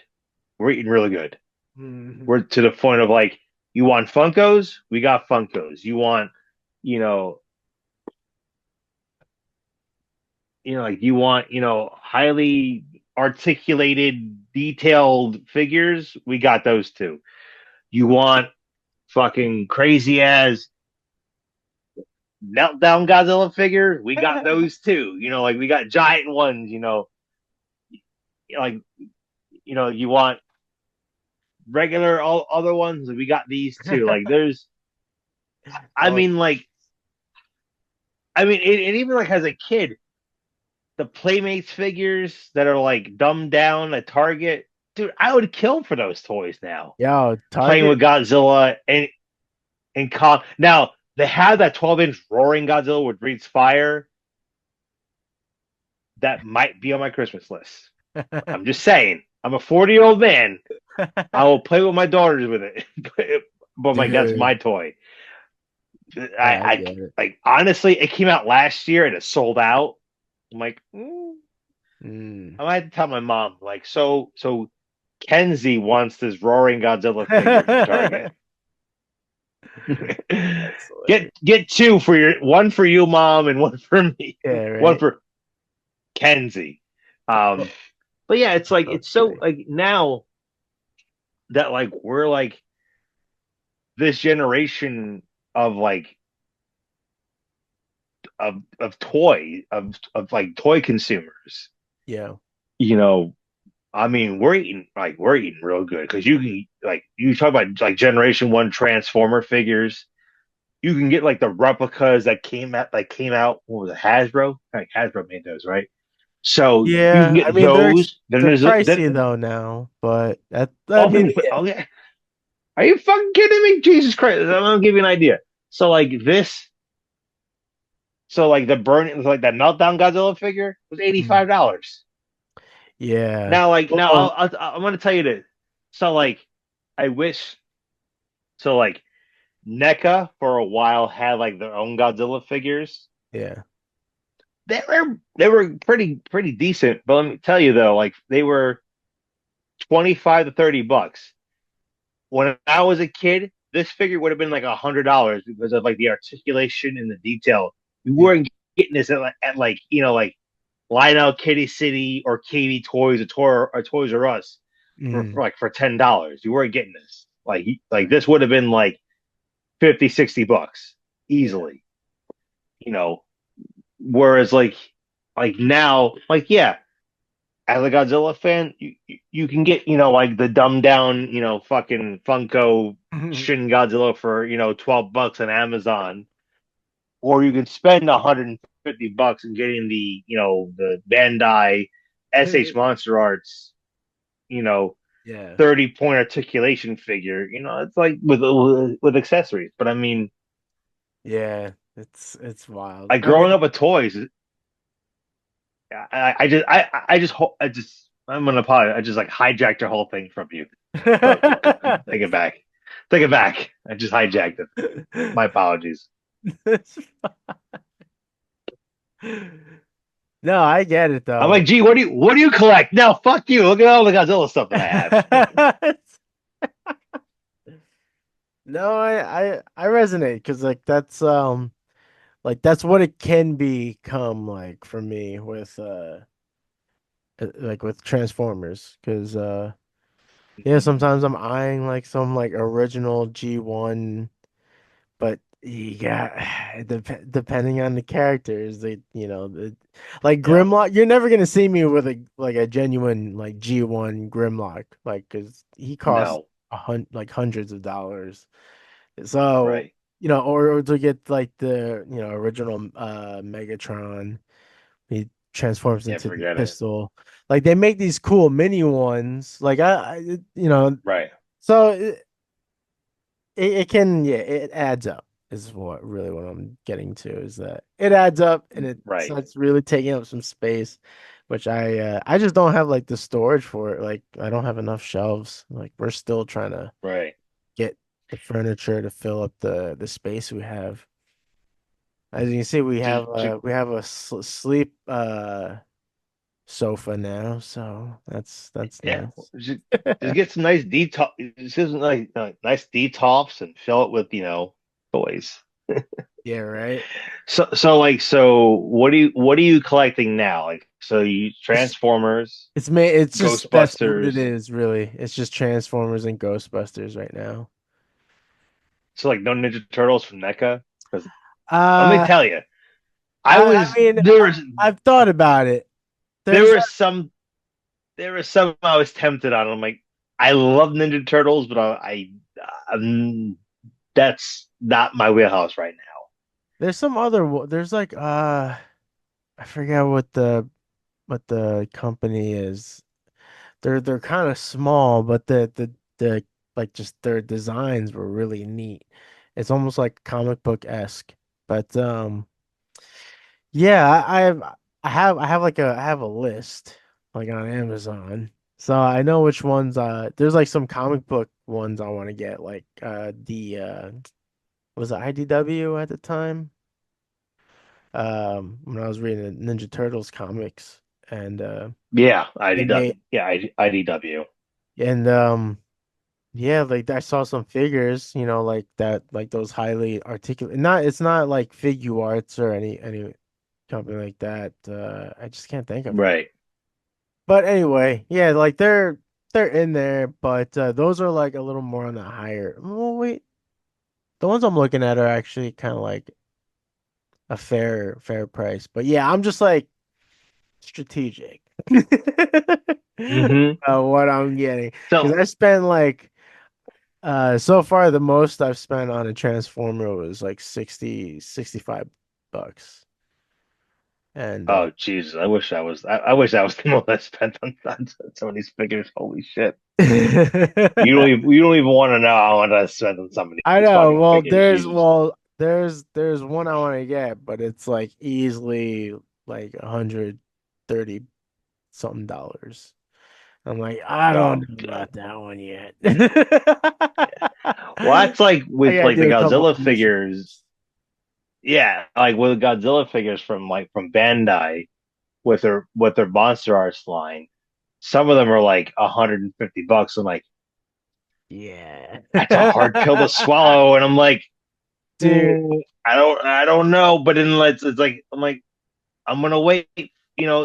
We're eating really good. Mhm. We're to the point of like, you want Funkos? We got Funkos. You want, you know, like you want, highly articulated, detailed figures? We got those too. You want fucking crazy ass meltdown Godzilla figures? We got those too. Like we got giant ones. Like you want regular all other ones? We got these too. Like there's, I Oh, mean, like, it even like as a kid, the Playmates figures that are like dumbed down at Target, dude, I would kill for those toys now. yo, Playing Target. with Godzilla and now they have that 12-inch roaring Godzilla with breathes fire. That might be on my Christmas list. I'm just saying. I'm a 40-year-old man. I will play with my daughters with it. But like that's Dude, my toy. I I get it. like honestly, it came out last year and it sold out. I'm like, Mm. I might have to tell my mom, like, so Kenzie wants this roaring Godzilla figure from Target. That's hilarious. Get two for one for you, mom, and one for me. Yeah, One right. for Kenzie. Um, but yeah, it's like So it's so funny. like now that like we're like this generation of like of like toy consumers. Yeah. You know, I mean, we're eating real good because you can like you talk about like Generation One Transformer figures. You can get like the replicas that came out. What was it, Hasbro? Like Hasbro made those, right? So you can Yeah, I get mean those. Then they're there's pricey then though now, but I oh, mean, oh yeah. Are you fucking kidding me? Jesus Christ! I'm gonna give you an idea. So like this, so like the burning, like that meltdown Godzilla figure was Mm. $85. Yeah. Now Well, I'm gonna tell you this. So like, I wish so like NECA for a while had like their own Godzilla figures. yeah. They were pretty decent, but let me tell you though, like they were 25 to $30. When I was a kid, this figure would have been like $100 because of like the articulation and the detail. You Yeah. weren't getting this at like like Lionel Kitty City or KB Toys or Toys R Us Mm. for $10. You weren't getting this. Like this would have been like 50, $60 Yeah. easily. You know, whereas like now, like yeah, as a Godzilla fan, you can get like the dumbed down fucking Funko Shin Godzilla for $12 on Amazon, or you can spend $150 and getting the Bandai SH Monster Arts you know Yeah. 30-point articulation figure. It's like with accessories. But I mean, Yeah. It's wild. like I mean, growing up with toys, I'm gonna apologize. I just like hijacked your whole thing from you. So take it back. Take it back. I just hijacked it. My apologies. No, I get it I'm though. like, gee, what do you collect? No, fuck you. Look at all the Godzilla stuff that I have. No, I resonate because like that's what it can become like for me with like with Transformers because yeah, sometimes I'm eyeing like some like original G1, but you got depending on the characters, like Yeah. Grimlock, you're never gonna see me with a genuine like G1 Grimlock, like because he costs No. like hundreds of dollars. So, Right. or to get like the original Megatron, he transforms Yeah. into the Forget it. pistol. Like they make these cool mini ones. Like Right. so it can, yeah, it adds up is what I'm getting to, is that it adds up and it Right. starts really taking up some space, which I just don't have like the storage for it. Like I don't have enough shelves. Like we're still trying to Right. get the furniture to fill up the space we have. As you can see, Just, just we have a sleep sofa now, so that's yeah. nice. Just get some nice detox. Just get some nice detox and fill it with toys. Yeah, right. So what are you collecting now? Like so you It's Transformers, it's just that's what it Ghostbusters. is, really. It's just Transformers and Ghostbusters right now. So like no Ninja Turtles from NECA. Because let me Uh, tell you, I I was mean, I've thought about it. there There's were some there were some I was tempted on. I'm like, I love Ninja Turtles, but I'm that's not my wheelhouse right now. there's some other there's like I forget what the company is. They're kind of small, but the like just their designs were really neat. It's almost like comic book esque. But yeah, I have like I have a list like on Amazon. So I know which ones there's like some comic book ones I want to get, like the was it IDW at the time? When I was reading the Ninja Turtles comics, and Yeah, they made IDW. and yeah, like I saw some figures, like that, like those highly articulate. Not, it's not like Figure Arts or any company like that. I just can't think of it. Right. But anyway, yeah, like they're in there, but those are like a little more on the higher. Well, wait, the ones I'm looking at are actually kind of like a fair price. But yeah, I'm just like strategic. Hmm. What I'm getting, because So I spent like so far the most I've spent on a transformer was like 65 bucks. And Oh Jesus, I wish I was. I wish I was the one that spent on some of these figures. Holy shit! You don't even want to know how much I spent on some of I these know. fucking Well, figures. there's Jesus. well, there's one I want to get, but it's like easily like 130 something dollars. I'm like, I don't Oh know God. about that one yet. Well, that's like I with gotta like the do a couple Godzilla figures. commissions. Yeah, like with Godzilla figures from Bandai with their monster arts line. Some of them are like $150. I'm like, Yeah. that's a hard pill to swallow, and I'm like, Dude, I don't know. But then it's like I'm like I'm gonna wait,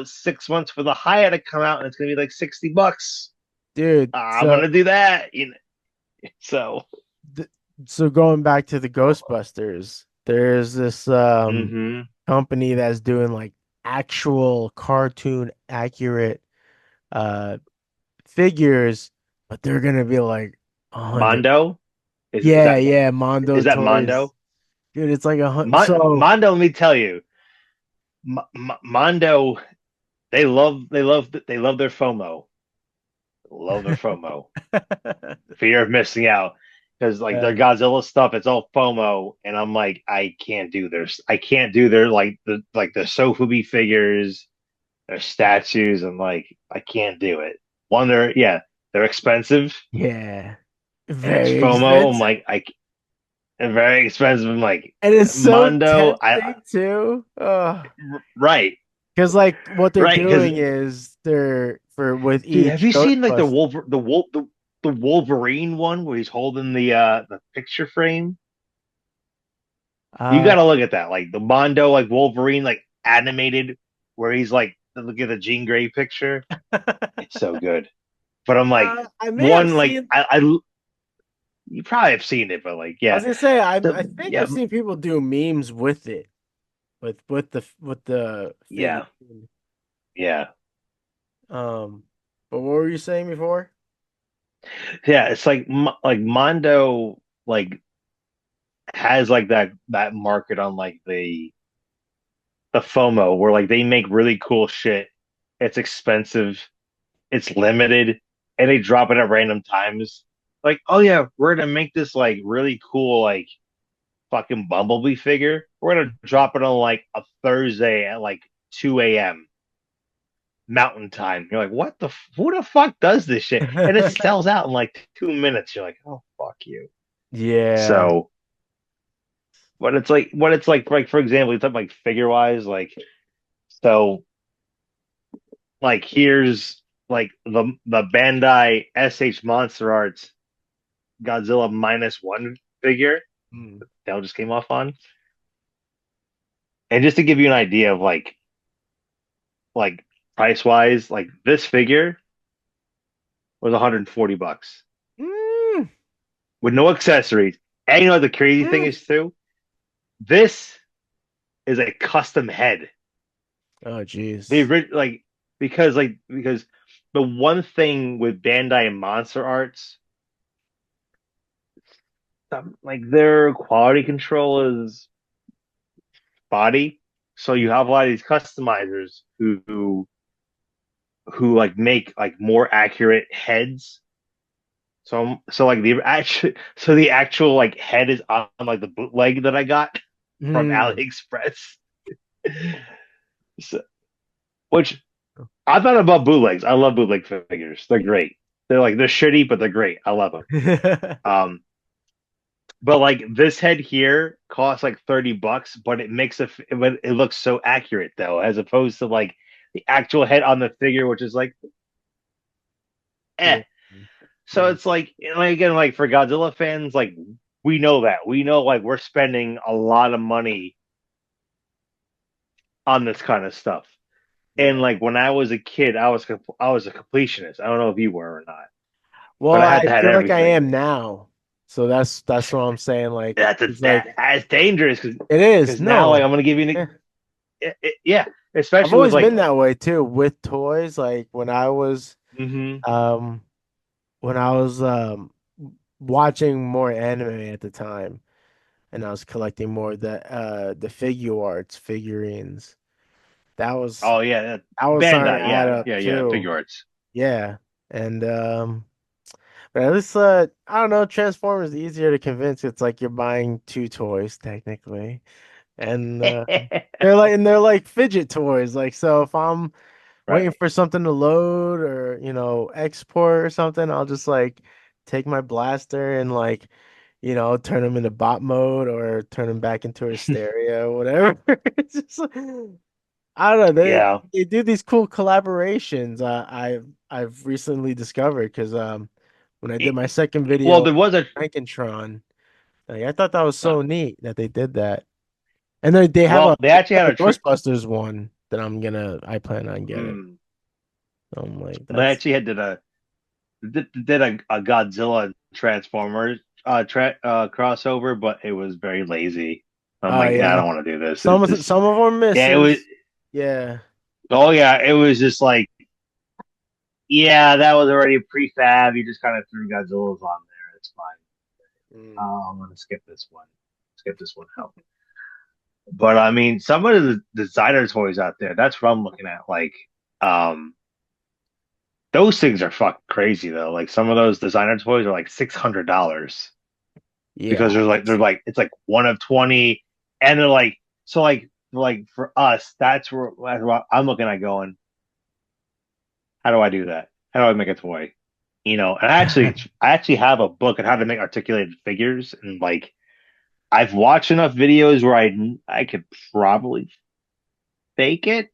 6 months for the Haya to come out, and it's gonna be like $60. dude, I'm so gonna do that, So, th so going back to the Ghostbusters, there's this hmm company that's doing like actual cartoon accurate uh figures, but they're gonna be like 100. Mondo Yeah, yeah, Mondo is that Toys. Mondo? Dude, it's like 100. So Mondo, let me tell you, Mondo, they love their FOMO, love their FOMO, fear of missing out, because like their yeah, Godzilla stuff, it's all FOMO, and I'm like, I can't do their like the Sofubi figures, their statues, and like I can't do it. One, they're expensive, yeah, and it's very FOMO. I'm expensive. like, they're very expensive. I'm like, And it's so Mondo, tempting too. right, Because like what they're right, because doing is they're for with dude, have each you seen like Ghostbuster. the Wolverine one where he's holding the picture frame? You Uh, got to look at that, like the Mondo, like Wolverine, like animated, where he's like, look at the Jean Grey picture. It's so good. But I'm like, I may have one, like seen. I you probably have seen it, but like, I yeah, was gonna say I think yeah, I've seen people do memes with it, with the figure. yeah, yeah, Um, but what were you saying before? yeah. It's like like Mondo, like has like that market on like the FOMO, where like they make really cool shit. It's expensive, it's limited, and they drop it at random times. Like, oh yeah, we're gonna make this like really cool like fucking Bumblebee figure. We're gonna drop it on like a Thursday at like 2 a.m. Mountain Time. You're like, who the fuck does this shit? And it sells out in like 2 minutes. You're like, oh fuck you. Yeah. So, what it's like for example, it's like figure wise, like so like here's like the Bandai SH Monster Arts Godzilla -1 figure Mm. that just came off on. And just to give you an idea of like price wise, like this figure was $140 Mm. with no accessories. And you know what the crazy thing Mm. is too? This is a custom head. Oh, They jeez. like because the one thing with Bandai and Monster Arts, like their quality control is spotty. So you have a lot of these customizers who like make like more accurate heads. So like the actual like head is on like the bootleg that I got from Mm. AliExpress. So, which I'm not about bootlegs. I love bootleg figures. They're great. They're shitty, but they're great. I love them. Um, but like this head here costs like $30, but it looks so accurate though, as opposed to like the actual head on the figure, which is like eh. Yeah. So Yeah. it's like again, like for Godzilla fans, like we know that we know like we're spending a lot of money on this kind of stuff. And Yeah. like when I was a kid, I was a completionist. I don't know if you were or not, Well, but I I had to have feel like I everything. am now. So that's what I'm saying. Like it's like That's dangerous it is. because now like No. I'm gonna give you Yeah. yeah, I've especially with always like been that way too with toys. Like hmm um when I was watching more anime at the time and I was collecting more of the figure arts figurines. That was Oh yeah, that was starting to Bandai. add Yeah, up yeah. too. Figure arts. Yeah. And but at least I don't know, Transformers is easier to convince. It's like you're buying two toys technically. And they're like fidget toys. Like so if I'm waiting Right. for something to load or, export or something, I'll just like take my blaster and like, turn them into bot mode or turn them back into a stereo, whatever. It's just like, I don't know. They Yeah. they do these cool collaborations. I've recently discovered because when I did my second Well, video, there was a Frankentron, like I thought that was so neat that they did that. And they have well, they actually they had have a a trick. Ghostbusters one that I plan on getting. Mm, I'm like, they that's actually did a Godzilla and Transformers crossover, but it was very lazy. I'm oh like, yeah, I yeah. don't want to do this. Some of This some of them yeah, it was. misses. Yeah. Oh yeah, it was just like yeah, that was already a prefab. You just kind of threw Godzilla's on there. It's fine. Mm, I'm gonna skip this one. Skip this one out. But I mean, some of the designer toys out there, that's what I'm looking at. Like, um, those things are fucking crazy though. Like some of those designer toys are like $600 because yeah. they're like it's like one of 20, and they're like so like for us, that's where I'm looking at going. How do I do that? How do I make a toy? And I actually have a book on how to make articulated figures, and like I've watched enough videos where I could probably fake it.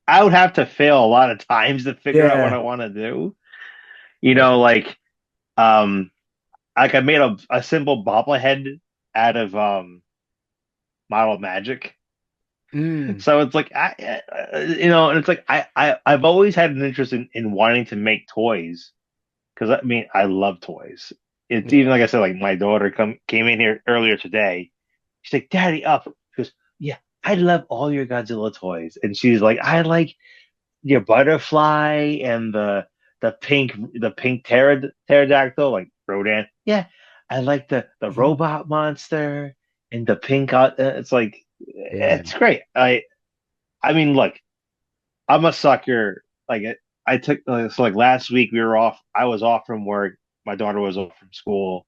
I would have to fail a lot of times to figure out what Yeah. I want to do. Yeah. Like um I made a simple bobblehead out of model magic. Mm, So it's like and it's like I've always had an interest in wanting to make toys because I mean I love toys. It's even yeah. like I said, like my daughter came in here earlier today. She's like, "Daddy, up." She goes, "Yeah, I love all your Godzilla toys," and she's like, "I like your butterfly and the pink pterodactyl like Rodan. Yeah, I like the robot monster and the pink. It's like Yeah. it's great. I mean, look, I'm a sucker. Like I took so like last week we were off. I was off from work. My daughter was off from school.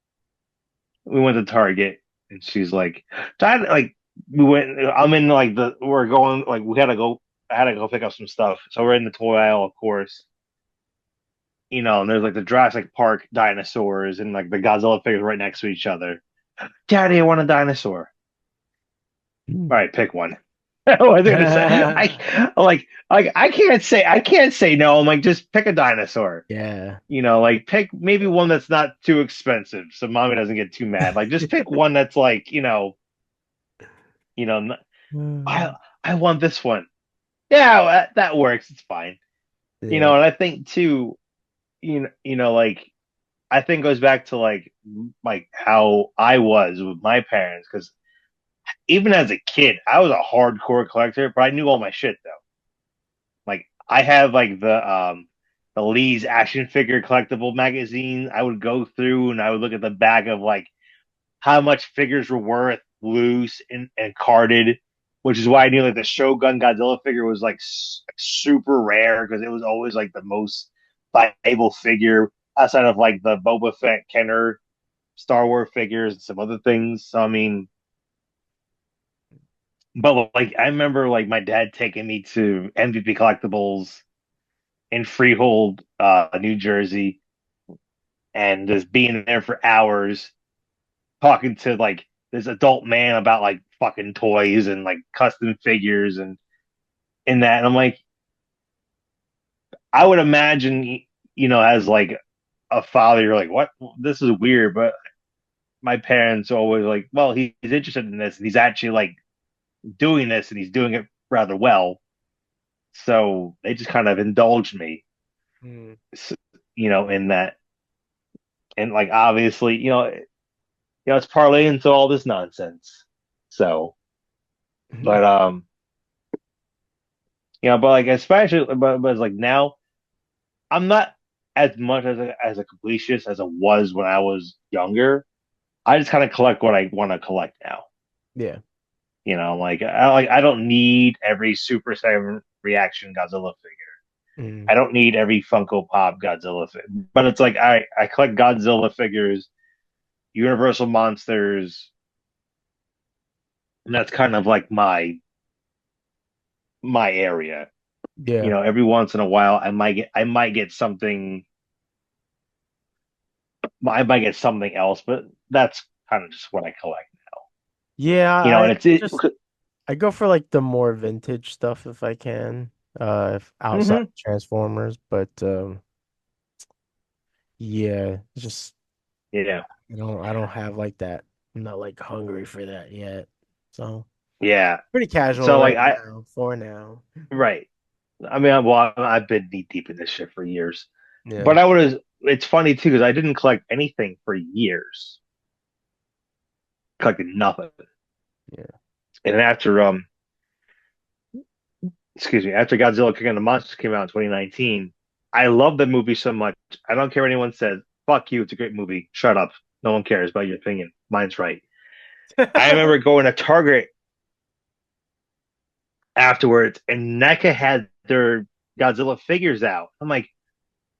We went to Target, and she's like, "Dad, like we went. I'm in like we're going like we had to go. I had to go pick up some stuff. So we're in the toy aisle, of course. And there's like the Jurassic Park dinosaurs and like the Godzilla figures right next to each other. Daddy, I want a dinosaur. Mm. All right, pick one. I think it's like I can't say no. I'm like just pick a dinosaur. Yeah. Like pick maybe one that's not too expensive, so mommy doesn't get too mad. Like just pick one that's like you know I Mm. I want this one. Yeah, that works. It's fine. Yeah. And I think too, like I think goes back to like how I was with my parents because even as a kid, I was a hardcore collector, but I knew all my shit though. Like I have like the Lee's action figure collectible magazine. I would go through and I would look at the back of like how much figures were worth loose and carded, which is why I knew like the Shogun Godzilla figure was like super rare because it was always like the most valuable figure outside of like the Boba Fett Kenner Star Wars figures and some other things. So, I mean, but like I remember like my dad taking me to MVP Collectibles in Freehold, New Jersey, and just being there for hours talking to like this adult man about like fucking toys and like custom figures and in that. And I'm like, I would imagine, as like a father, you're like, what? This is weird, but my parents are always like, well, he's interested in this and he's actually like doing this and he's doing it rather well. So they just kind of indulged me, Mm. in that. And like, obviously, it's parlaying into all this nonsense. So, but, but like, especially, but it's like now I'm not as much as a completionist as I was when I was younger. I just kind of collect what I want to collect now. Yeah. I don't need every Super Saiyan reaction Godzilla figure. Mm. I don't need every Funko Pop Godzilla figure. But it's like I collect Godzilla figures, Universal monsters, and that's kind of like my area. Yeah. Every once in a while I might get something else, but that's kind of just what I collect. Yeah, And I it's it. just I go for like the more vintage stuff if I can, if outside Hmm. Transformers, but yeah, it's just Yeah, I don't have like that. I'm not like hungry for that yet. So yeah. pretty casual So like right I now for now. right. I mean, well, I've been knee deep in this shit for years, Yeah. but I would have. It's funny too because I didn't collect anything for years, collected nothing, Yeah. and excuse me, after Godzilla King of the Monsters came out in 2019, I love the movie so much. I don't care what anyone says. Fuck you. It's a great movie. Shut up. No one cares about your opinion. Mine's right. I remember going to Target afterwards, and NECA had their Godzilla figures out. I'm like,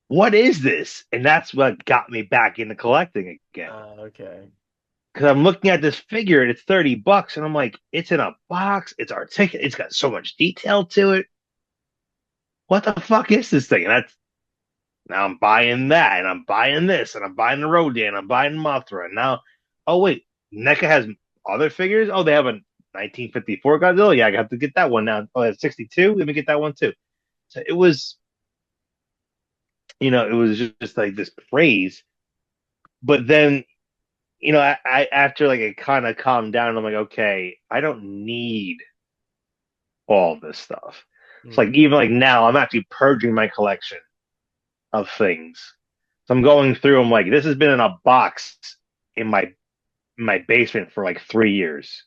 what is this? And that's what got me back into collecting again. Okay. Because I'm looking at this figure and it's $30, and I'm like, it's in a box, it's articulate, it's got so much detail to it. What the fuck is this thing? And that's now I'm buying that, and I'm buying this, and I'm buying the Rodan, I'm buying Mothra. And now, oh wait, NECA has other figures. Oh, they have a 1954 Godzilla. Yeah, I have to get that one now. Oh, that's 62. Let me get that one too. So it was just like this craze. But then, I after like it kind of calmed down, I'm like, okay, I don't need all this stuff. It's like Mm. even like now, I'm actually purging my collection of things. So I'm going through. I'm like, this has been in a box in my basement for like 3 years.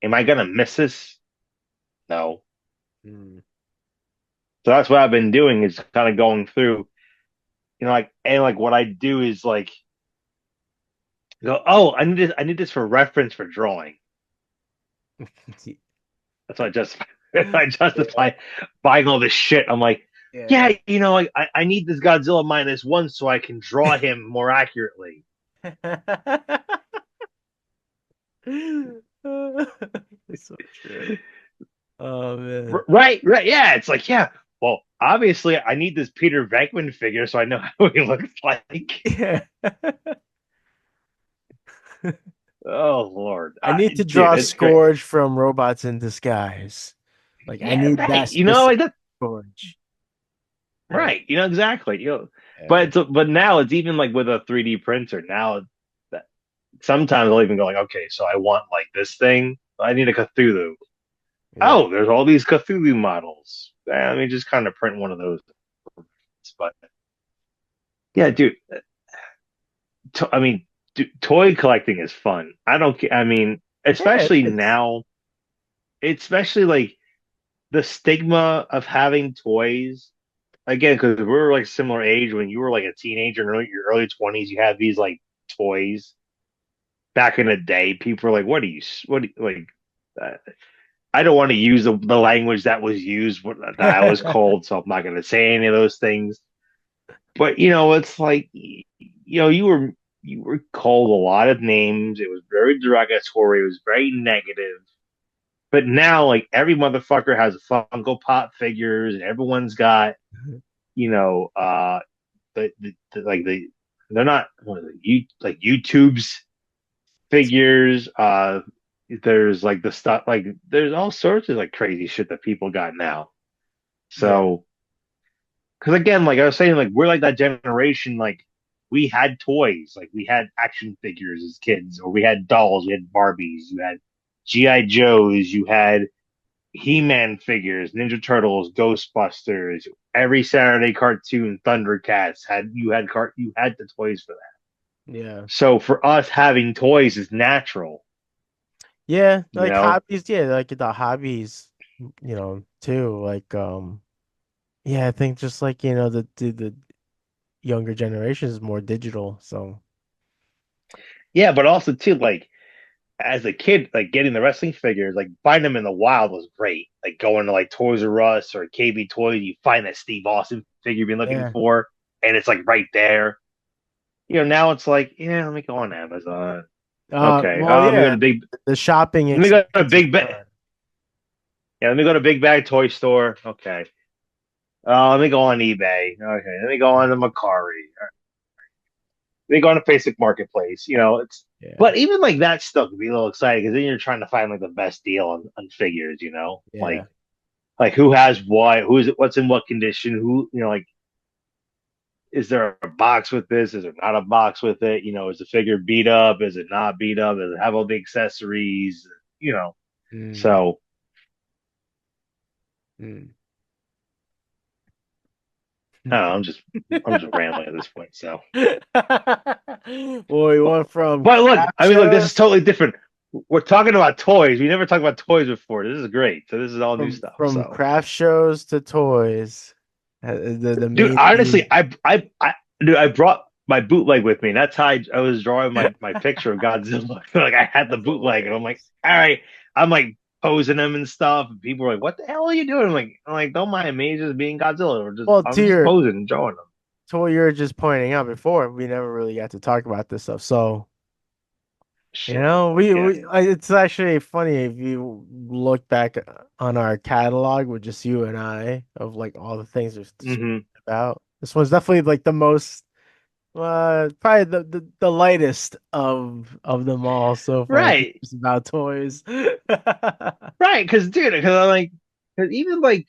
Am I gonna miss this? No. Mm. So that's what I've been doing is kind of going through, and like what I do is like go, oh, I need this for reference for drawing. That's what I just I justify buying all this shit. I'm like, Yeah. yeah, like I need this Godzilla -1 so I can draw him more accurately. It's so true. Oh man. Right, right, yeah. It's like, yeah. Well, obviously, I need this Peter Venkman figure so I know how he looks like. Yeah. Oh Lord, I need to dude, draw it's great. Scourge from Robots in Disguise. Like I Yeah, need right. that specific Scourge. Like Right. Exactly. yeah. But now it's even like with a 3D printer. Now that sometimes I'll even go like, okay, so I want like this thing. I need a Cthulhu. Yeah. Oh, there's all these Cthulhu models. Let me just kind of print one of those. But yeah, dude. I mean, toy collecting is fun. I don't. I mean, Yeah, it especially is. now, especially like the stigma of having toys. Again, because we were like similar age when you were like a teenager in your early 20s, you had these like toys. Back in the day, people were like, "What are you? What are you, like?" Uh, I don't want to use the language that was used that I was called, so I'm not going to say any of those things. But it's like you were called a lot of names. It was very derogatory. It was very negative. But now, like every motherfucker has Funko Pop figures, and everyone's got you know like they're not what is it, you like YouTube's figures. There's like the stuff like there's all sorts of like crazy shit that people got now. Yeah. So, because again, like I was saying, like we're like that generation. Like we had toys, like we had action figures as kids, or we had dolls, we had Barbies, you had GI Joes, you had He-Man figures, Ninja Turtles, Ghostbusters. Every Saturday cartoon, Thundercats you had the toys for that. Yeah. So for us, having toys is natural, Yeah, you like know. hobbies, yeah, like the hobbies, too. Like yeah, I think just like, the younger generation is more digital, so Yeah, but also too, like as a kid, like getting the wrestling figures, like finding them in the wild was great. Like going to like Toys R Us or KB Toys, you find that Steve Austin figure you've been looking Yeah. for, and it's like right there. Now it's like, yeah, let me go on Amazon. Okay, Well, let me go yeah, to big, the shopping let me go to experience is Big Bag. fun. Yeah, let me go to Big Bag Toy Store. Okay. Let me go on eBay. Okay, let me go on the Macari. Let me go on the Facebook Marketplace. It's Yeah, but even like that stuff can be a little exciting because then you're trying to find like the best deal on figures. yeah. Like who has what, what's in what condition, like is there a box with this? Is there not a box with it? Is the figure beat up? Is it not beat up? Does it have all the accessories? You know, Mm, so mm. I don't know, I'm just rambling at this point. So, Well, we went from but look, craft I mean, look, this shows is totally different. We're talking about toys. We never talked about toys before. This is great. So this is all new from stuff. from So, craft shows to toys. The dude, main honestly, theme. dude, I brought my bootleg with me. That's how I was drawing my picture of Godzilla. Like I had the That's bootleg, and I'm like, hilarious. all right, I'm like posing him and stuff. And people are like, what the hell are you doing? I'm like, don't mind me, just being Godzilla. Well, I'm just posing and drawing them. to what you were just pointing out before, we never really got to talk about this stuff. So, Shit. Yeah. it's actually funny if you look back on our catalog with just you and I of like all the things we're speaking Hmm. about. This one's definitely like the most, probably the lightest of them all so far. Right. It's about toys. Right. Because I'm like, because even like,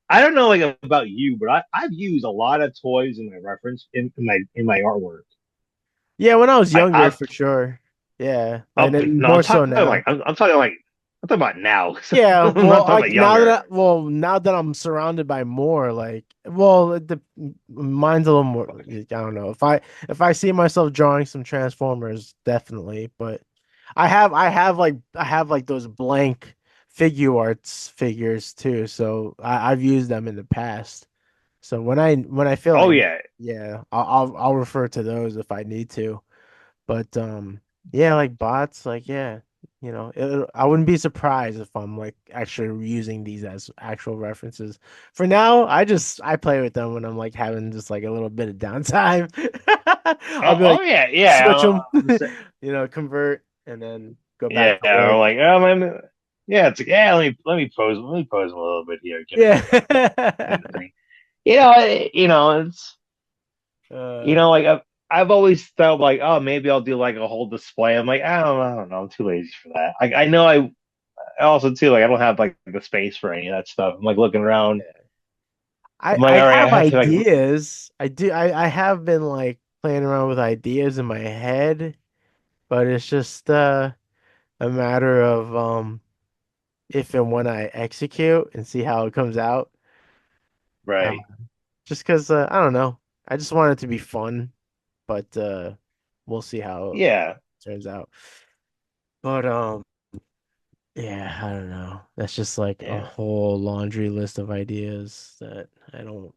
I don't know like about you, but I've used a lot of toys in my reference in my artwork. Yeah, when I was I, younger, I've for sure. Yeah, and I'm then no, I'm more so talking now. like I'm talking like I'm talking about now. Yeah, I'm not well, talking about like younger. now that I'm surrounded by more, like, well, mine's a little more. I don't know if I see myself drawing some Transformers, definitely. But I have like those blank figure arts figures too, so I've used them in the past. So when I feel Oh like, yeah, yeah, I'll refer to those if I need to. But yeah, like bots, like yeah, I wouldn't be surprised if I'm like actually using these as actual references. For now, I play with them when I'm like having just like a little bit of downtime. I'll oh, be oh like yeah, switch yeah. them, convert and then go back Yeah, to or work. like, yeah, it's like, yeah, let me pose a little bit here, get a Yeah. good kind of thing. It's uh like I've always felt like, oh, maybe I'll do like a whole display. I'm like, I don't know, I'm too lazy for that. I know I also too like I don't have like the space for any of that stuff. I'm like looking around. I I'm like, I all right, I have have to like, ideas. I have been like playing around with ideas in my head, but it's just a matter of if and when I execute and see how it comes out. right, Um, just because I don't know. I just want it to be fun, but we'll see how it yeah, turns out. But yeah, I don't know. That's just like a yeah. whole laundry list of ideas that I don't.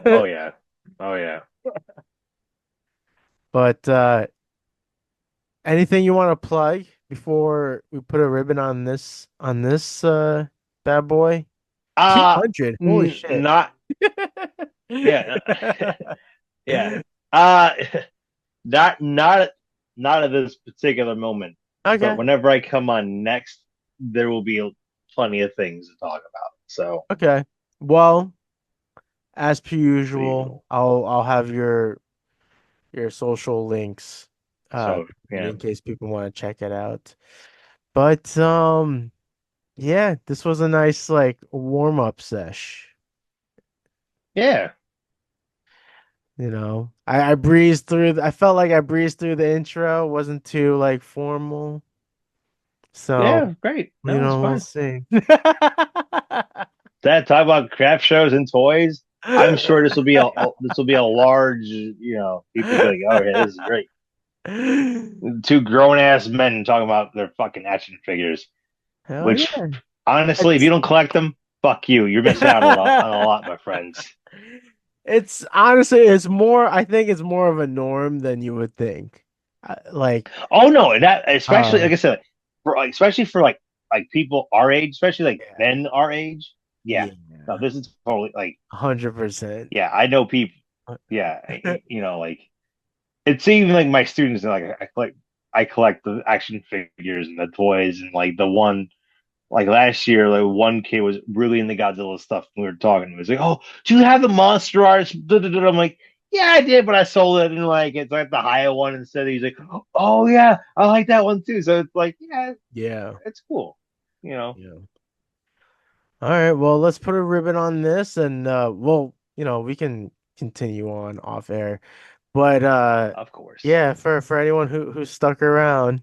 Oh yeah, oh yeah. But anything you want to plug before we put a ribbon on this bad boy? Uh 200. Holy shit. Not yeah, yeah. Uh, not not at this particular moment, but Okay. whenever I come on next, there will be plenty of things to talk about. So, Okay. Well, as per the usual, usual. I'll have your social links So yeah, in case people want to check it out. But yeah, this was a nice like warm-up sesh. yeah, I breezed through I felt like I breezed through the intro, wasn't too like formal. So, yeah. Great. No, it's we'll fine. see. That talk about craft shows and toys. I'm sure this will be a large. People be like, oh yeah, this is great. Two grown ass men talking about their fucking action figures. Hell Which yeah. honestly, if you It's don't collect them, fuck you. You're missing out on a lot, my friends. it's honestly it's more I think it's more of a norm than you would think. Like, Oh no, that especially uh, like I said, for like especially for like people our age, especially like yeah, men our age. Yeah, no, yeah, this is totally like 100%. yeah, I know people. Yeah, like it's even like my students and like I collect the action figures and the toys and like the one like last year like one kid was really into Godzilla stuff and we were talking. He was like, "Oh, do you have the monster arts?" I'm like, "Yeah, I did, but I sold it. I didn't like it, so I have to hire one instead." He's like, "Oh yeah, I like that one too." So it's like, yeah, Yeah, it's cool, you know. yeah. All right, well, let's put a ribbon on this and we can continue on off air. But Of course, yeah, for anyone who stuck around,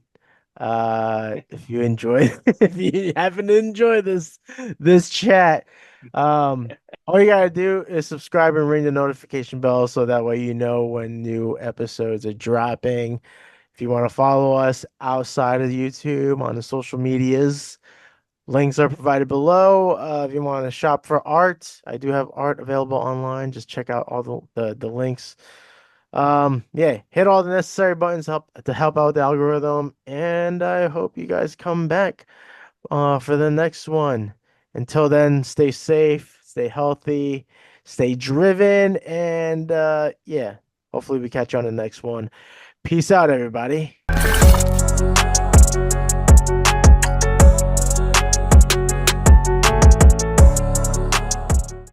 if you enjoy if you happen to enjoy this chat, all you gotta do is subscribe and ring the notification bell so that way you know when new episodes are dropping. If you want to follow us outside of YouTube on the social medias, links are provided below. If you want to shop for art, I do have art available online. Just check out all the links. Yeah, hit all the necessary buttons to help out the algorithm, and I hope you guys come back for the next one. Until then, stay safe, stay healthy, stay driven, and yeah, hopefully we catch you on the next one. Peace out, everybody.